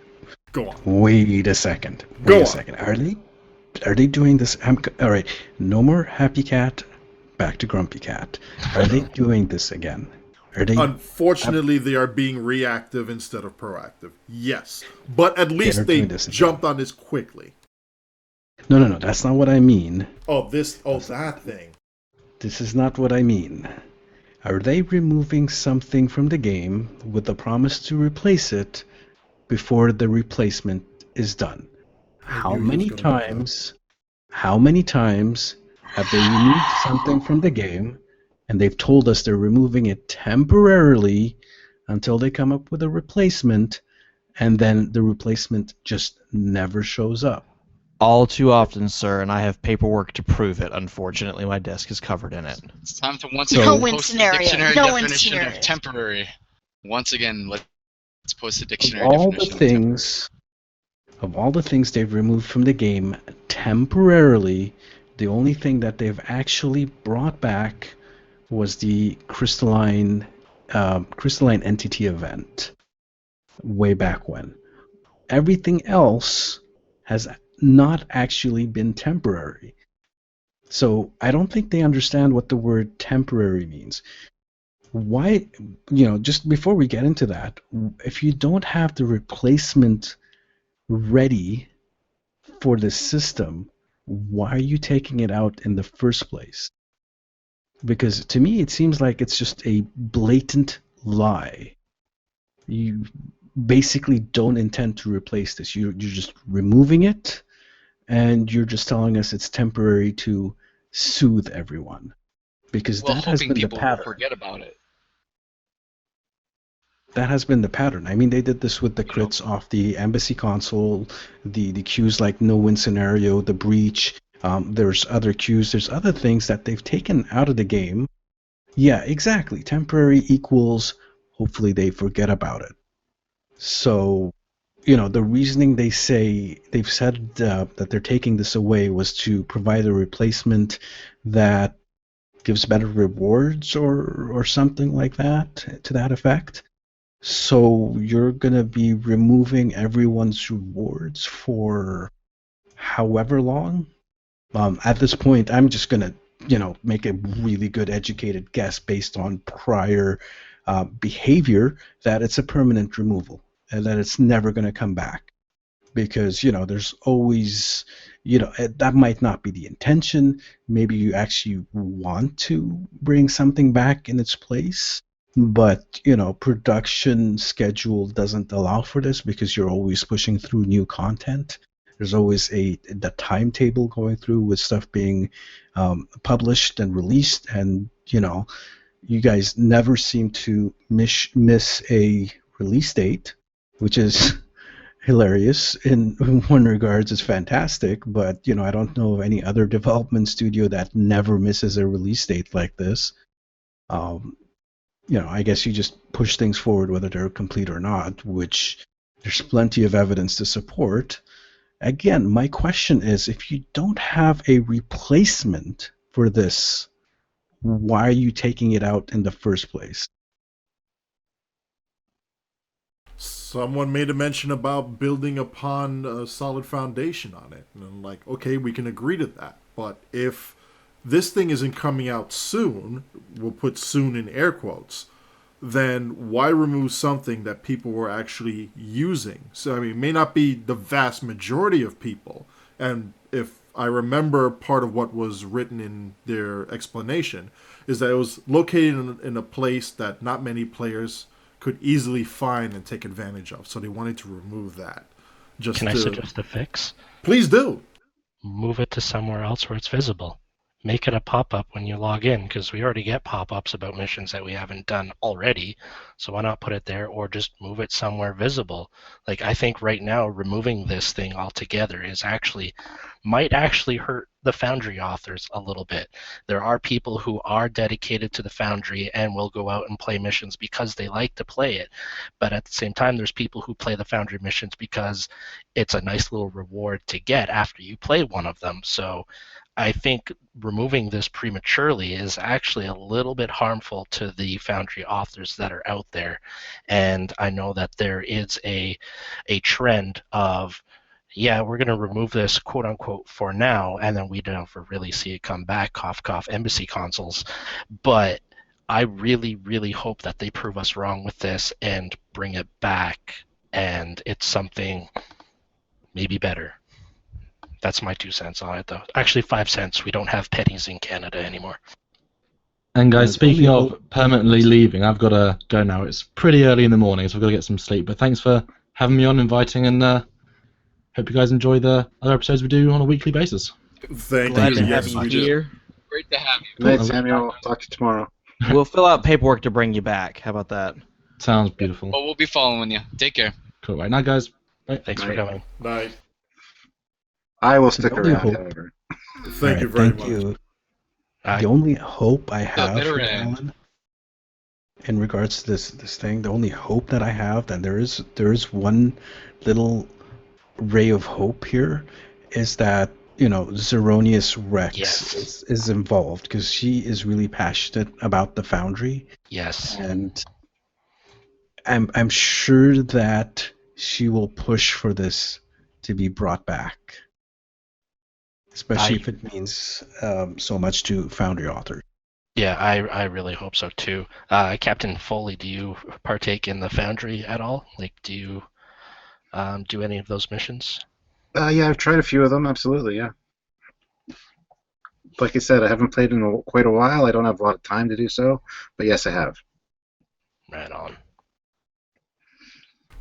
go on. Wait a second. Go Wait on. a second. Are they doing this? All right. No more Happy Cat. Back to Grumpy Cat. Are they doing this again? Are they? Unfortunately, they are being reactive instead of proactive. Yes. But at least they're they doing this again. jumped on this quickly. No. That's not what I mean. Oh, that thing. This is not what I mean. Are they removing something from the game with the promise to replace it before the replacement is done? I How knew he was many going to do that. times How many times have they removed something from the game and they've told us they're removing it temporarily until they come up with a replacement, and then the replacement just never shows up? All too often, sir, and I have paperwork to prove it. Unfortunately, my desk is covered in it. It's time to once So- again No win post the scenario. dictionary No win definition scenario. of temporary. Once again, let's post the Of dictionary all the definition of temporary. things, of all the things they've removed from the game temporarily, the only thing that they've actually brought back was the crystalline entity event way back when. Everything else has not actually been temporary. So I don't think they understand what the word temporary means. Why, just before we get into that, if you don't have the replacement ready for the system, why are you taking it out in the first place? Because to me, it seems like it's just a blatant lie. You basically don't intend to replace this. You're just removing it, and you're just telling us it's temporary to soothe everyone. Because Well, that has hoping been the people will pattern. forget about it. That has been the pattern. I mean, they did this with the crits off the embassy console, the queues like no win scenario, the breach. There's other queues. There's other things that they've taken out of the game. Yeah, exactly. Temporary equals hopefully they forget about it. So, the reasoning they've said that they're taking this away was to provide a replacement that gives better rewards or something like that, to that effect. So you're going to be removing everyone's rewards for however long? At this point, I'm just going to, make a really good educated guess based on prior behavior that it's a permanent removal and that it's never going to come back. Because, there's always, that might not be the intention. Maybe you actually want to bring something back in its place. But, production schedule doesn't allow for this because you're always pushing through new content. There's always the timetable going through with stuff being published and released. And, you guys never seem to miss a release date, which is hilarious. In one regards, it's fantastic. But, I don't know of any other development studio that never misses a release date like this. I guess you just push things forward whether they're complete or not, which there's plenty of evidence to support. Again, my question is, if you don't have a replacement for this, why are you taking it out in the first place? Someone made a mention about building upon a solid foundation on it. And I'm like, okay, we can agree to that. But if this thing isn't coming out soon, we'll put soon in air quotes, then why remove something that people were actually using? So, it may not be the vast majority of people. And if I remember, part of what was written in their explanation is that it was located in a place that not many players could easily find and take advantage of. So they wanted to remove that. Can I suggest a fix? Please do. Move it to somewhere else where it's visible. Make it a pop-up when you log in, because we already get pop-ups about missions that we haven't done already. So why not put it there, or just move it somewhere visible? Like, I think right now removing this thing altogether might actually hurt the Foundry authors a little bit. There are people who are dedicated to the Foundry and will go out and play missions because they like to play it. But at the same time, there's people who play the Foundry missions because it's a nice little reward to get after you play one of them. So I think removing this prematurely is actually a little bit harmful to the Foundry authors that are out there. And I know that there is a trend of, yeah, we're going to remove this, quote unquote, for now, and then we don't ever really see it come back, cough, cough, embassy consoles. But I really, really hope that they prove us wrong with this and bring it back, and it's something maybe better. That's my 2 cents on it, though. Actually, 5 cents. We don't have pennies in Canada anymore. And guys, the speaking only of hope- permanently leaving, I've got to go now. It's pretty early in the morning, so I've got to get some sleep. But thanks for having me on, inviting, and hope you guys enjoy the other episodes we do on a weekly basis. Thank Glad you. to have Yes, you we do. here. Great to have you. Good night, Cool. Samuel. Talk to you tomorrow. We'll fill out paperwork to bring you back. How about that? Sounds beautiful. Well, we'll be following you. Take care. Cool. Right now, guys. Bye. Thanks for Right. coming. Night. I will stick The only around, hope- however. Thank you Alright, very thank much. you. Bye. The only hope I have better for end. Alan, in regards to this thing, the only hope that I have that there is one little ray of hope here, is that Zeronius Rex Yes. is involved, because she is really passionate about the Foundry, Yes. and I'm sure that she will push for this to be brought back, especially if it means so much to Foundry authors. Yeah, I really hope so too. Captain Foley, do you partake in the Foundry at all? Like, do you do any of those missions? Yeah, I've tried a few of them. Absolutely, yeah. Like I said, I haven't played in quite a while. I don't have a lot of time to do so, but yes, I have. Right on.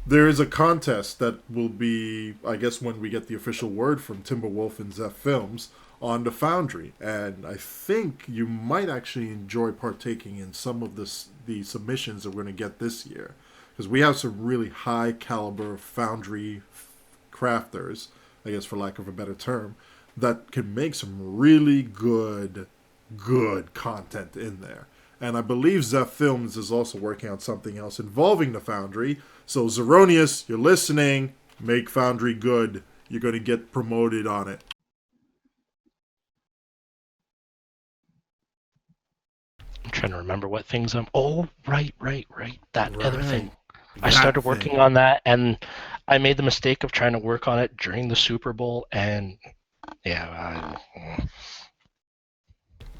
There is a contest that will be, I guess, when we get the official word from TimberWolf and Zeph Films on the Foundry, and I think you might actually enjoy partaking in some of the submissions that we're going to get this year, because we have some really high caliber Foundry crafters, I guess for lack of a better term, that can make some really good content in there. And I believe Zeph Films is also working on something else involving the Foundry. So Zeronius, you're listening, make Foundry good. You're going to get promoted on it. I'm trying to remember what things I'm. Oh, right. That other thing. I That started thing. working on that, and I made the mistake of trying to work on it during the Super Bowl, and yeah.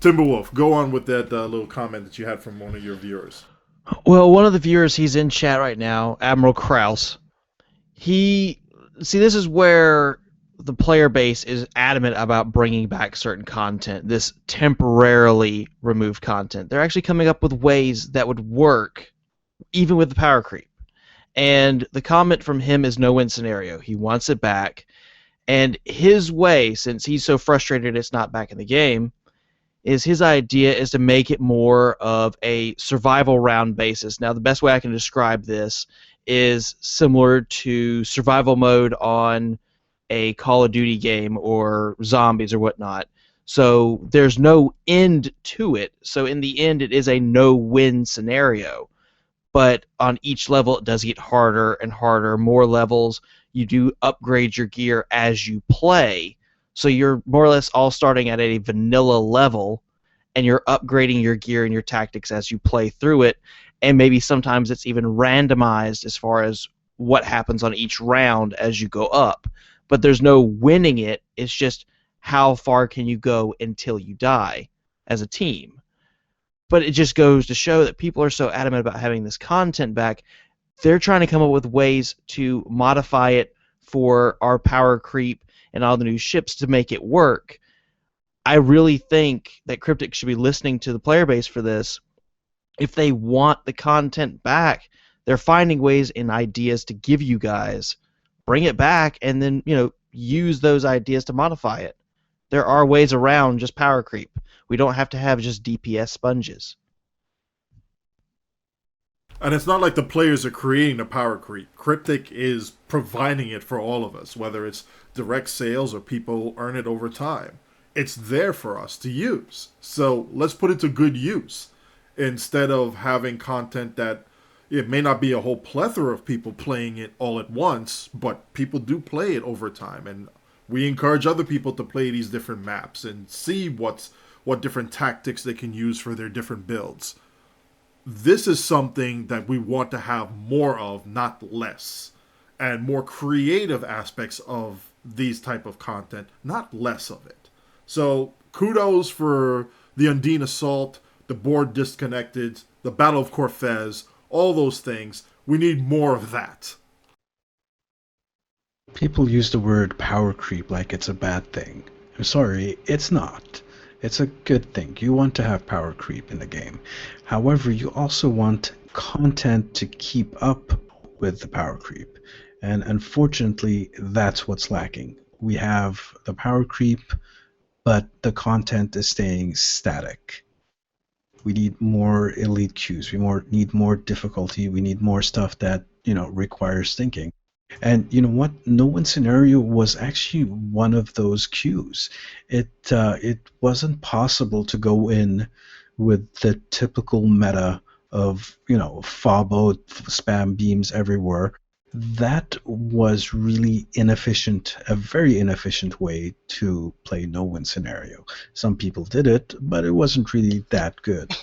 TimberWolf, go on with that little comment that you had from one of your viewers. Well, one of the viewers, he's in chat right now, Admiral Kraus. This is where the player base is adamant about bringing back certain content, this temporarily removed content. They're actually coming up with ways that would work, even with the power creep. And the comment from him is no-win scenario. He wants it back. And his way, since he's so frustrated it's not back in the game, is his idea is to make it more of a survival round basis. Now, the best way I can describe this is similar to survival mode on a Call of Duty game or zombies or whatnot. So there's no end to it. So in the end, it is a no-win scenario. But on each level, it does get harder and harder. More levels, you do upgrade your gear as you play. So you're more or less all starting at a vanilla level, and you're upgrading your gear and your tactics as you play through it. And maybe sometimes it's even randomized as far as what happens on each round as you go up. But there's no winning it. It's just how far can you go until you die as a team. But it just goes to show that people are so adamant about having this content back. They're trying to come up with ways to modify it for our power creep and all the new ships to make it work. I really think that Cryptic should be listening to the player base for this. If they want the content back, they're finding ways and ideas to give you guys. Bring it back and then, use those ideas to modify it. There are ways around just power creep. We don't have to have just DPS sponges. And it's not like the players are creating the power creep. Cryptic is providing it for all of us, whether it's direct sales or people earn it over time. It's there for us to use. So let's put it to good use instead of having content that it may not be a whole plethora of people playing it all at once, but people do play it over time. And we encourage other people to play these different maps and see what different tactics they can use for their different builds. This is something that we want to have more of, not less. And more creative aspects of these type of content, not less of it. So kudos for the Undine Assault, the Board Disconnected, the Battle of Corfez, all those things. We need more of that. People use the word power creep like it's a bad thing. I'm sorry, it's not. It's a good thing. You want to have power creep in the game. However, you also want content to keep up with the power creep. And unfortunately, that's what's lacking. We have the power creep, but the content is staying static. We need more elite queues. Need more difficulty. We need more stuff that, requires thinking. And you know what? No Win Scenario was actually one of those queues. It wasn't possible to go in with the typical meta of, Fabo spam beams everywhere. That was really inefficient, a very inefficient way to play No Win Scenario. Some people did it, but it wasn't really that good.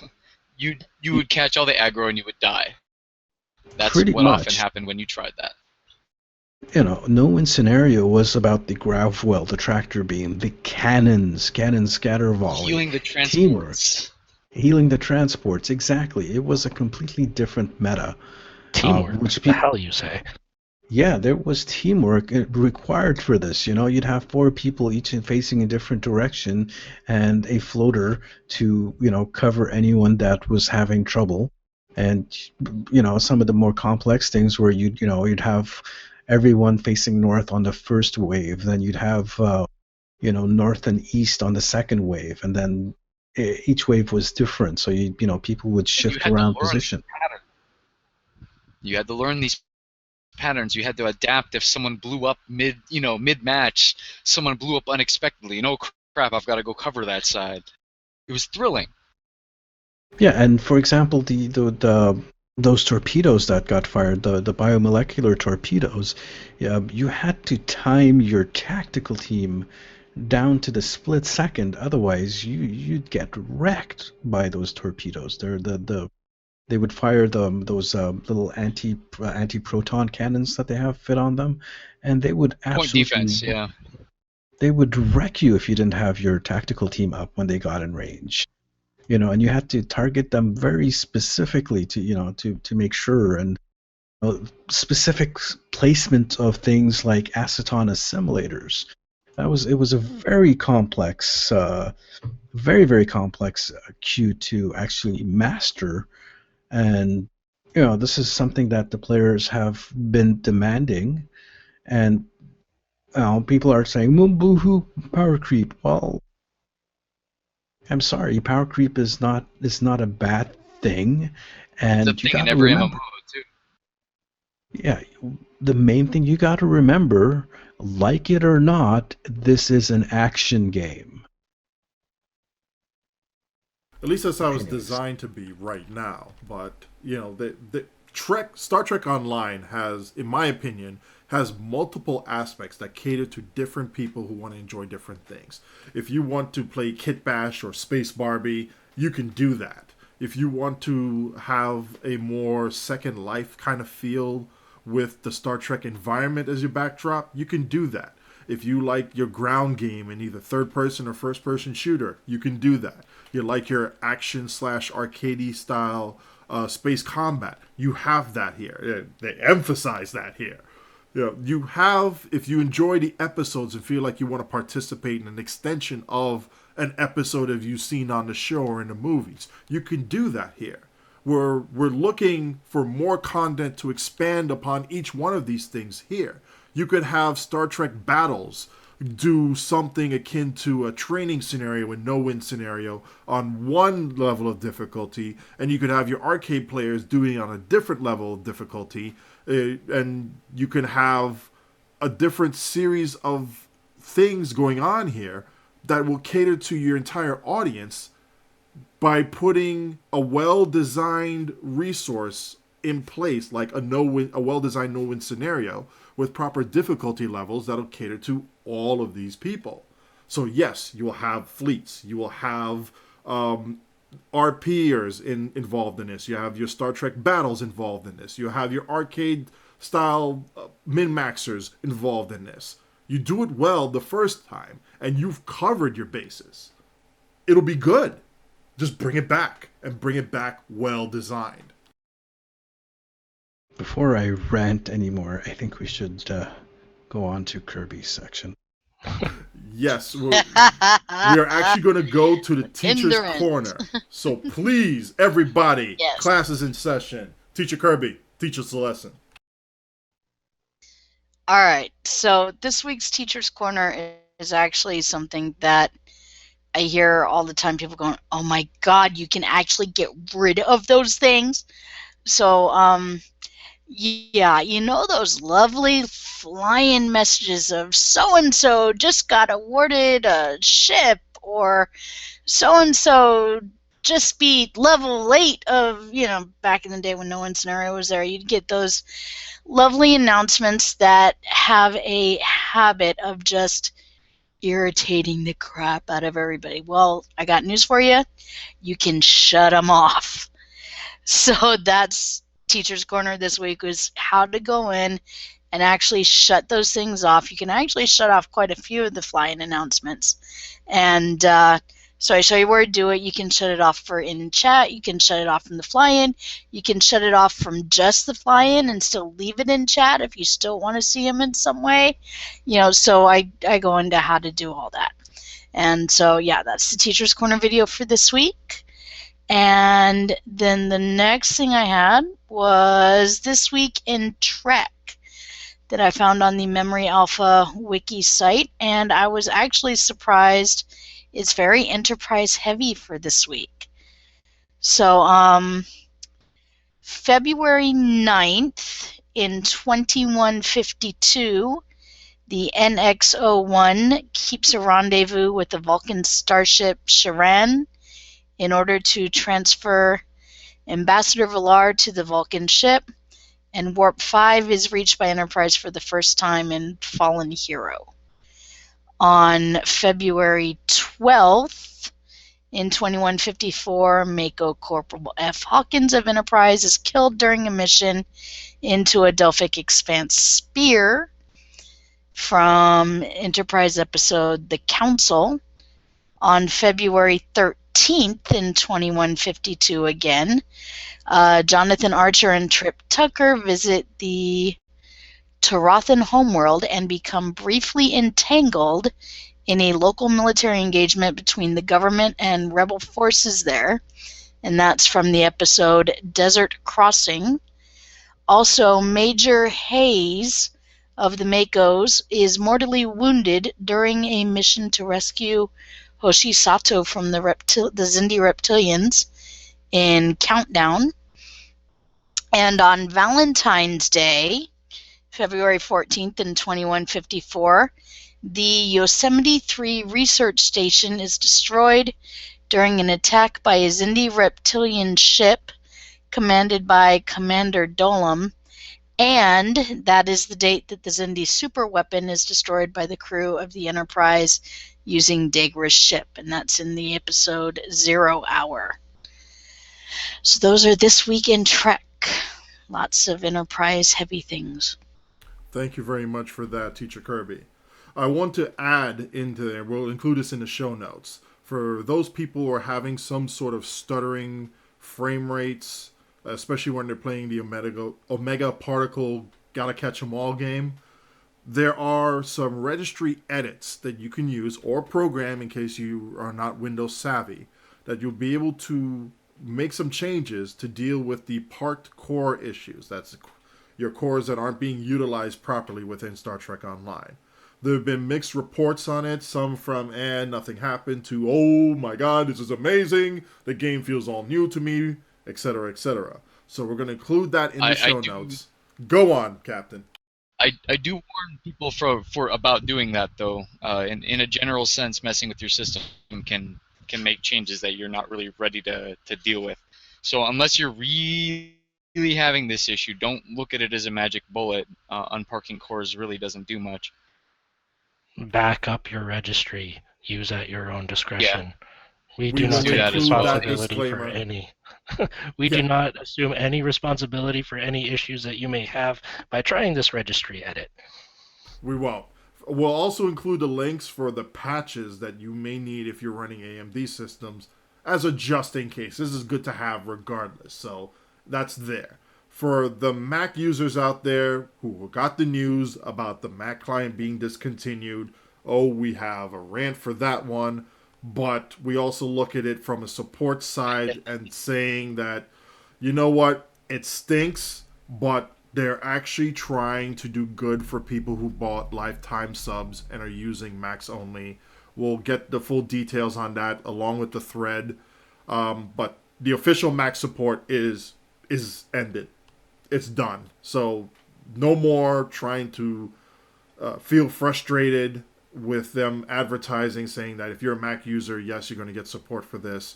You would catch all the aggro and you would die. That's Pretty what much. often happened when you tried that. No Win Scenario was about the grav well, the tractor beam, the cannon scatter volley, Healing the teamwork, transports. healing the transports. Exactly, it was a completely different meta. Teamwork, which the hell you say? Yeah, there was teamwork required for this. You'd have 4 people each facing a different direction, and a floater to cover anyone that was having trouble. And some of the more complex things where you'd have everyone facing north on the first wave, then you'd have north and east on the second wave, and then each wave was different, so people would shift around position. You had to learn these patterns. You had to adapt if someone blew up mid-match. Someone blew up unexpectedly. Crap, I've got to go cover that side. It was thrilling. Yeah, and for example, those torpedoes that got fired, the biomolecular torpedoes, you had to time your tactical team down to the split second. Otherwise, you'd get wrecked by those torpedoes. They would fire those little anti-proton cannons that they have fit on them, and they would absolutely point defense. Yeah. They would wreck you if you didn't have your tactical team up when they got in range. And you had to target them very specifically to make sure, and specific placement of things like aceton assimilators. It was a very complex, very, very complex queue to actually master. And this is something that the players have been demanding, and people are saying, "Boo-hoo, power creep." Well, I'm sorry, power creep is not a bad thing, and it's a you thing got in to every remember. MMO too. Yeah, the main thing you got to remember, like it or not, this is an action game. At least that's how it's designed to be right now. But Star Trek Online has, in my opinion, has multiple aspects that cater to different people who want to enjoy different things. If you want to play Kit Bash or Space Barbie, you can do that. If you want to have a more Second Life kind of feel with the Star Trek environment as your backdrop, you can do that. If you like your ground game in either third person or first person shooter, you can do that. You like your action / arcadey style space combat, you have that here. They emphasize that here. You have, if you enjoy the episodes and feel like you want to participate in an extension of an episode of you've seen on the show or in the movies, you can do that here. We're looking for more content to expand upon each one of these things here. You could have Star Trek Battles do something akin to a training scenario and no-win scenario on one level of difficulty, and you could have your arcade players doing it on a different level of difficulty, and you can have a different series of things going on here that will cater to your entire audience by putting a well-designed resource in place, like a well-designed no-win scenario with proper difficulty levels that'll cater to all of these people. So yes, you will have fleets, you will have RPers involved in this, you have your Star Trek Battles involved in this, you have your arcade style min-maxers involved in this. You do it well the first time, and you've covered your bases. It'll be good. Just bring it back, and bring it back well designed. Before I rant anymore, I think we should go on to Kirby's section. Yes, we are actually going to go to the teacher's Hindrance. corner. So please, everybody, Yes. class is in session. Teacher Kirby, teach us a lesson. All right. So this week's Teacher's Corner is actually something that I hear all the time. People going, "Oh my God, you can actually get rid of those things." So, yeah, you know those lovely flying messages of so-and-so just got awarded a ship, or so-and-so just beat level 8 of, back in the day when no one scenario was there, you'd get those lovely announcements that have a habit of just irritating the crap out of everybody. Well, I got news for you. You can shut them off. So that's Teacher's Corner this week, was how to go in and actually shut those things off. You can actually shut off quite a few of the flying announcements. And so I show you where to do it. You can shut it off for in chat. You can shut it off from the fly-in. You can shut it off from just the fly-in and still leave it in chat if you still want to see them in some way. So I go into how to do all that. And so, yeah, that's the Teacher's Corner video for this week. And then the next thing I had was This Week in Trek that I found on the Memory Alpha wiki site, and I was actually surprised it's very Enterprise heavy for this week. So February 9th in 2152, the NX-01 keeps a rendezvous with the Vulcan starship Charan in order to transfer Ambassador Villar to the Vulcan ship, and Warp 5 is reached by Enterprise for the first time in Fallen Hero. On February 12th, in 2154, Mako Corporal F. Hawkins of Enterprise is killed during a mission into a Delphic Expanse Spear from Enterprise episode The Council. On February 13th, in 2152 again, Jonathan Archer and Trip Tucker visit the Tarathan homeworld and become briefly entangled in a local military engagement between the government and rebel forces there. And that's from the episode Desert Crossing. Also, Major Hayes of the Makos is mortally wounded during a mission to rescue Hoshi Sato from the Xindi reptilians in Countdown. And on Valentine's Day, February 14th in 2154, the Yosemite 3 research station is destroyed during an attack by a Xindi reptilian ship commanded by Commander Dolam, and that is the date that the Xindi superweapon is destroyed by the crew of the Enterprise using Degra's ship, and that's in the episode 0 Hour. So those are This Week in Trek. Lots of Enterprise heavy things. Thank you very much for that, Teacher Kirby. I want to add into there, we'll include this in the show notes, for those people who are having some sort of stuttering frame rates, especially when they're playing the Omega Particle Gotta Catch 'Em All game, there are some registry edits that you can use or program in case you are not Windows savvy, that you'll be able to make some changes to deal with the parked core issues. That's your cores that aren't being utilized properly within Star Trek Online. There have been mixed reports on it, some from, nothing happened, to, oh my god, this is amazing, the game feels all new to me, etc., etc. So we're going to include that in the show notes. Go on, Captain. I do warn people for about doing that, though. In a general sense, messing with your system can make changes that you're not really ready to deal with. So unless you're really having this issue, don't look at it as a magic bullet. Unparking cores really doesn't do much. Back up your registry. Use at your own discretion. Yeah. We do not take responsibility for any. We do not assume any responsibility for any issues that you may have by trying this registry edit. We won't. We'll also include the links for the patches that you may need if you're running AMD systems as a just in case. This is good to have regardless, so that's there. For the Mac users out there who got the news about the Mac client being discontinued, oh, we have a rant for that one. But we also look at it from a support side and saying that, you know what, it stinks, but they're actually trying to do good for people who bought lifetime subs and are using Max only. We'll get the full details on that along with the thread. But the official Max support is ended. It's done. So no more trying to feel frustrated with them advertising saying that if you're a Mac user, yes, you're going to get support for this.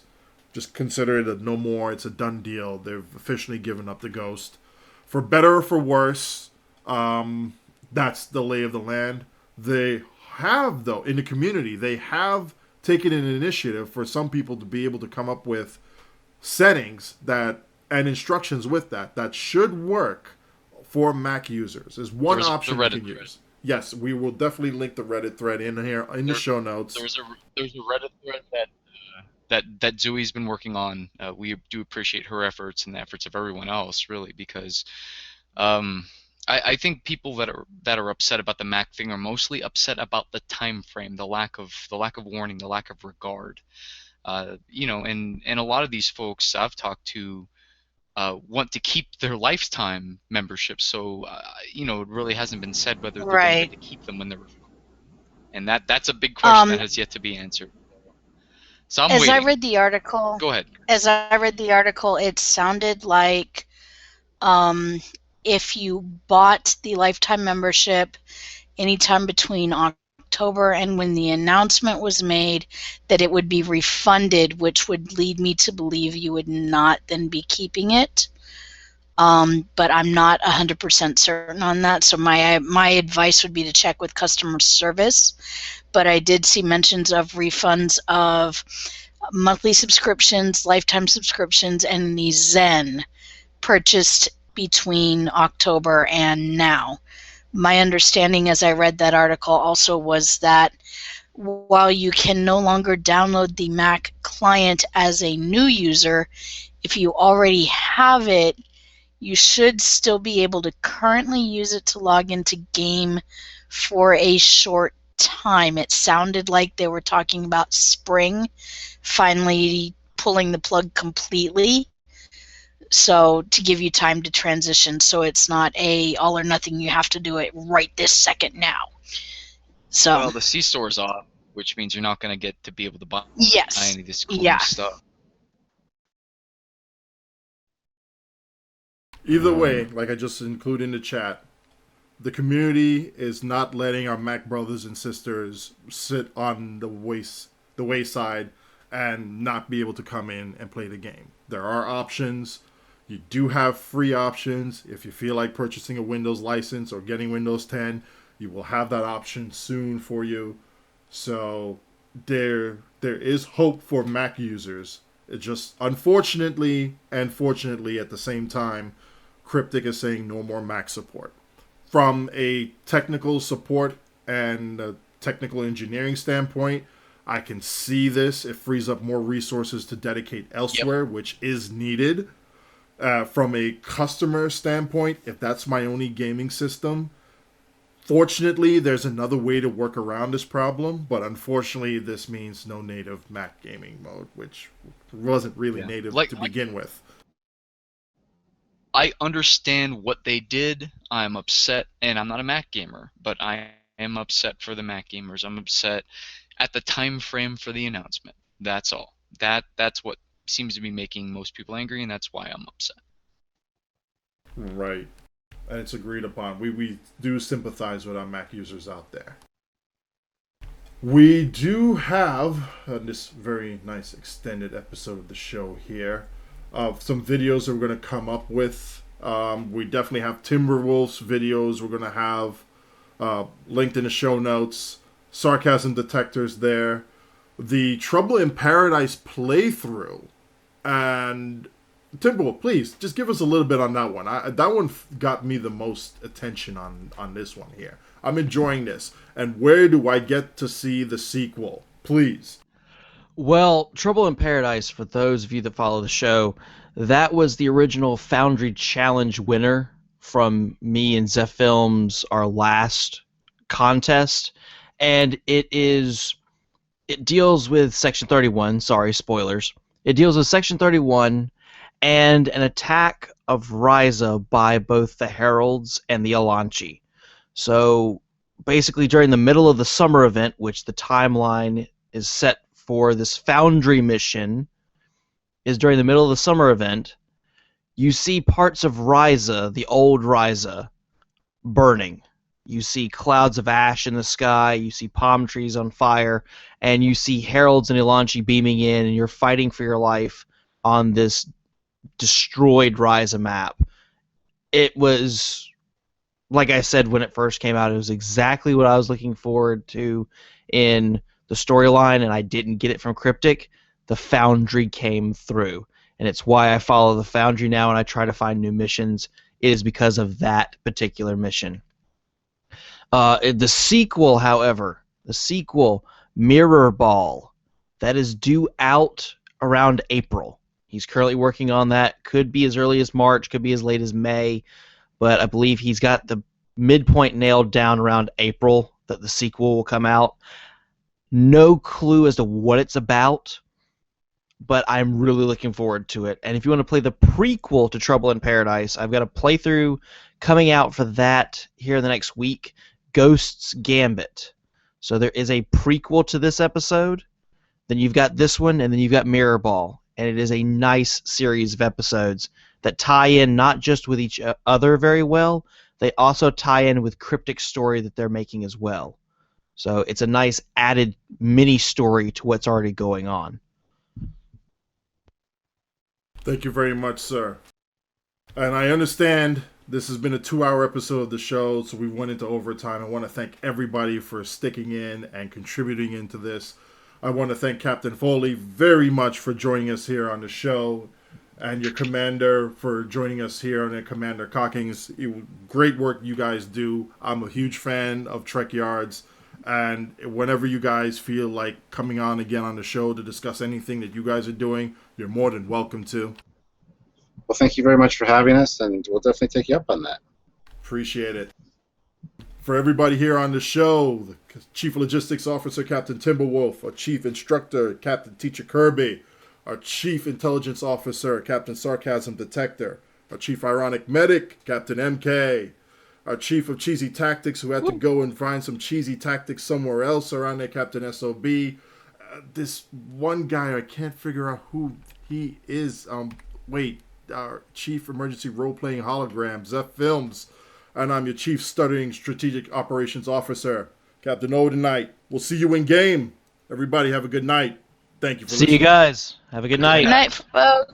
Just consider it a no more. It's a done deal. They've officially given up the ghost. For better or for worse, that's the lay of the land. They have, though, in the community, they have taken an initiative for some people to be able to come up with settings that and instructions with that should work for Mac users. Is one option you can use. Yes, we will definitely link the Reddit thread in here in the show notes. There's a Reddit thread that Zoe's been working on. We do appreciate her efforts and the efforts of everyone else, really, because I think people that are upset about the Mac thing are mostly upset about the time frame, the lack of warning, the lack of regard. You know, and a lot of these folks I've talked to want to keep their lifetime membership, so you know, it really hasn't been said whether they're going to keep them when they're, and that's a big question that has yet to be answered. So I'm waiting. I read the article, go ahead. As I read the article, it sounded like if you bought the lifetime membership anytime between October and when the announcement was made, that it would be refunded, which would lead me to believe you would not then be keeping it. But I'm not 100% certain on that, so my advice would be to check with customer service. But I did see mentions of refunds of monthly subscriptions, lifetime subscriptions, and the Zen purchased between October and now. My understanding as I read that article also was that while you can no longer download the Mac client as a new user, if you already have it, you should still be able to currently use it to log into game for a short time. It sounded like they were talking about spring finally pulling the plug completely, so to give you time to transition, so it's not a all or nothing, you have to do it right this second now. So well, the C store's off, which means you're not going to get to be able to buy any of this cool stuff. Either way, like I just included in the chat, the community is not letting our Mac brothers and sisters sit on the wayside and not be able to come in and play the game. There are options. You do have free options. If you feel like purchasing a Windows license or getting Windows 10, you will have that option soon for you. So there is hope for Mac users. It just, unfortunately and fortunately at the same time, Cryptic is saying no more Mac support. From a technical support and a technical engineering standpoint, I can see this. It frees up more resources to dedicate elsewhere, which is needed. From a customer standpoint, if that's my only gaming system, fortunately, there's another way to work around this problem, but unfortunately, this means no native Mac gaming mode, which wasn't really native to begin with. I understand what they did. I'm upset, and I'm not a Mac gamer, but I am upset for the Mac gamers. I'm upset at the time frame for the announcement. That's all. That's what seems to be making most people angry, and that's why I'm upset. Right. And it's agreed upon. We do sympathize with our Mac users out there. We do have this very nice extended episode of the show here of some videos that we're going to come up with. We definitely have TimberWolf's videos we're going to have linked in the show notes. SarcasmDetector's there. The Trouble in Paradise playthrough. And TimberWolf, please, just give us a little bit on that one. That one got me the most attention on this one here. I'm enjoying this. And where do I get to see the sequel? Please. Well, Trouble in Paradise, for those of you that follow the show, that was the original Foundry Challenge winner from me and Zeph Films, our last contest. and it deals with Section 31. Sorry, spoilers. It deals with Section 31 and an attack of Ryza by both the Heralds and the Alanchi. So basically during the middle of the summer event, which the timeline is set for this Foundry mission, is during the middle of the summer event, you see parts of Ryza, the old Ryza, burning. You see clouds of ash in the sky, you see palm trees on fire, and you see Heralds and Ilanchi beaming in, and you're fighting for your life on this destroyed Ryza map. It was, like I said when it first came out, it was exactly what I was looking forward to in the storyline, and I didn't get it from Cryptic. The Foundry came through, and it's why I follow the Foundry now and I try to find new missions. It is because of that particular mission. The sequel, however, Mirror Ball, that is due out around April. He's currently working on that. Could be as early as March, could be as late as May, but I believe he's got the midpoint nailed down around April that the sequel will come out. No clue as to what it's about, but I'm really looking forward to it. And if you want to play the prequel to Trouble in Paradise, I've got a playthrough coming out for that here in the next week, Ghost's Gambit. So there is a prequel to this episode, then you've got this one, and then you've got Mirror Ball. And it is a nice series of episodes that tie in not just with each other very well, they also tie in with Cryptic's story that they're making as well. So it's a nice added mini story to what's already going on. Thank you very much, sir. And I understand this has been a 2-hour episode of the show, so we went into overtime. I want to thank everybody for sticking in and contributing into this. I want to thank Captain Foley very much for joining us here on the show, and your commander for joining us here on the Commander Cockings. Great work you guys do. I'm a huge fan of Trekyards, and whenever you guys feel like coming on again on the show to discuss anything that you guys are doing, you're more than welcome to. Well, thank you very much for having us, and we'll definitely take you up on that. Appreciate it. For everybody here on the show, the Chief Logistics Officer, Captain TimberWolf, our Chief Instructor, Captain TeacherKirby, our Chief Intelligence Officer, Captain SarcasmDetector, our Chief Ironic Medic, Captain MK, our Chief of Cheesy Tactics, who had to go and find some cheesy tactics somewhere else around there, Captain SOB. This one guy, I can't figure out who he is. Our Chief Emergency Role-Playing Hologram, Zeph Films. And I'm your Chief Stuttering Strategic Operations Officer, Captain Odin Knight. We'll see you in game. Everybody have a good night. Thank you for listening. See you guys. Have a good night. Good night, folks.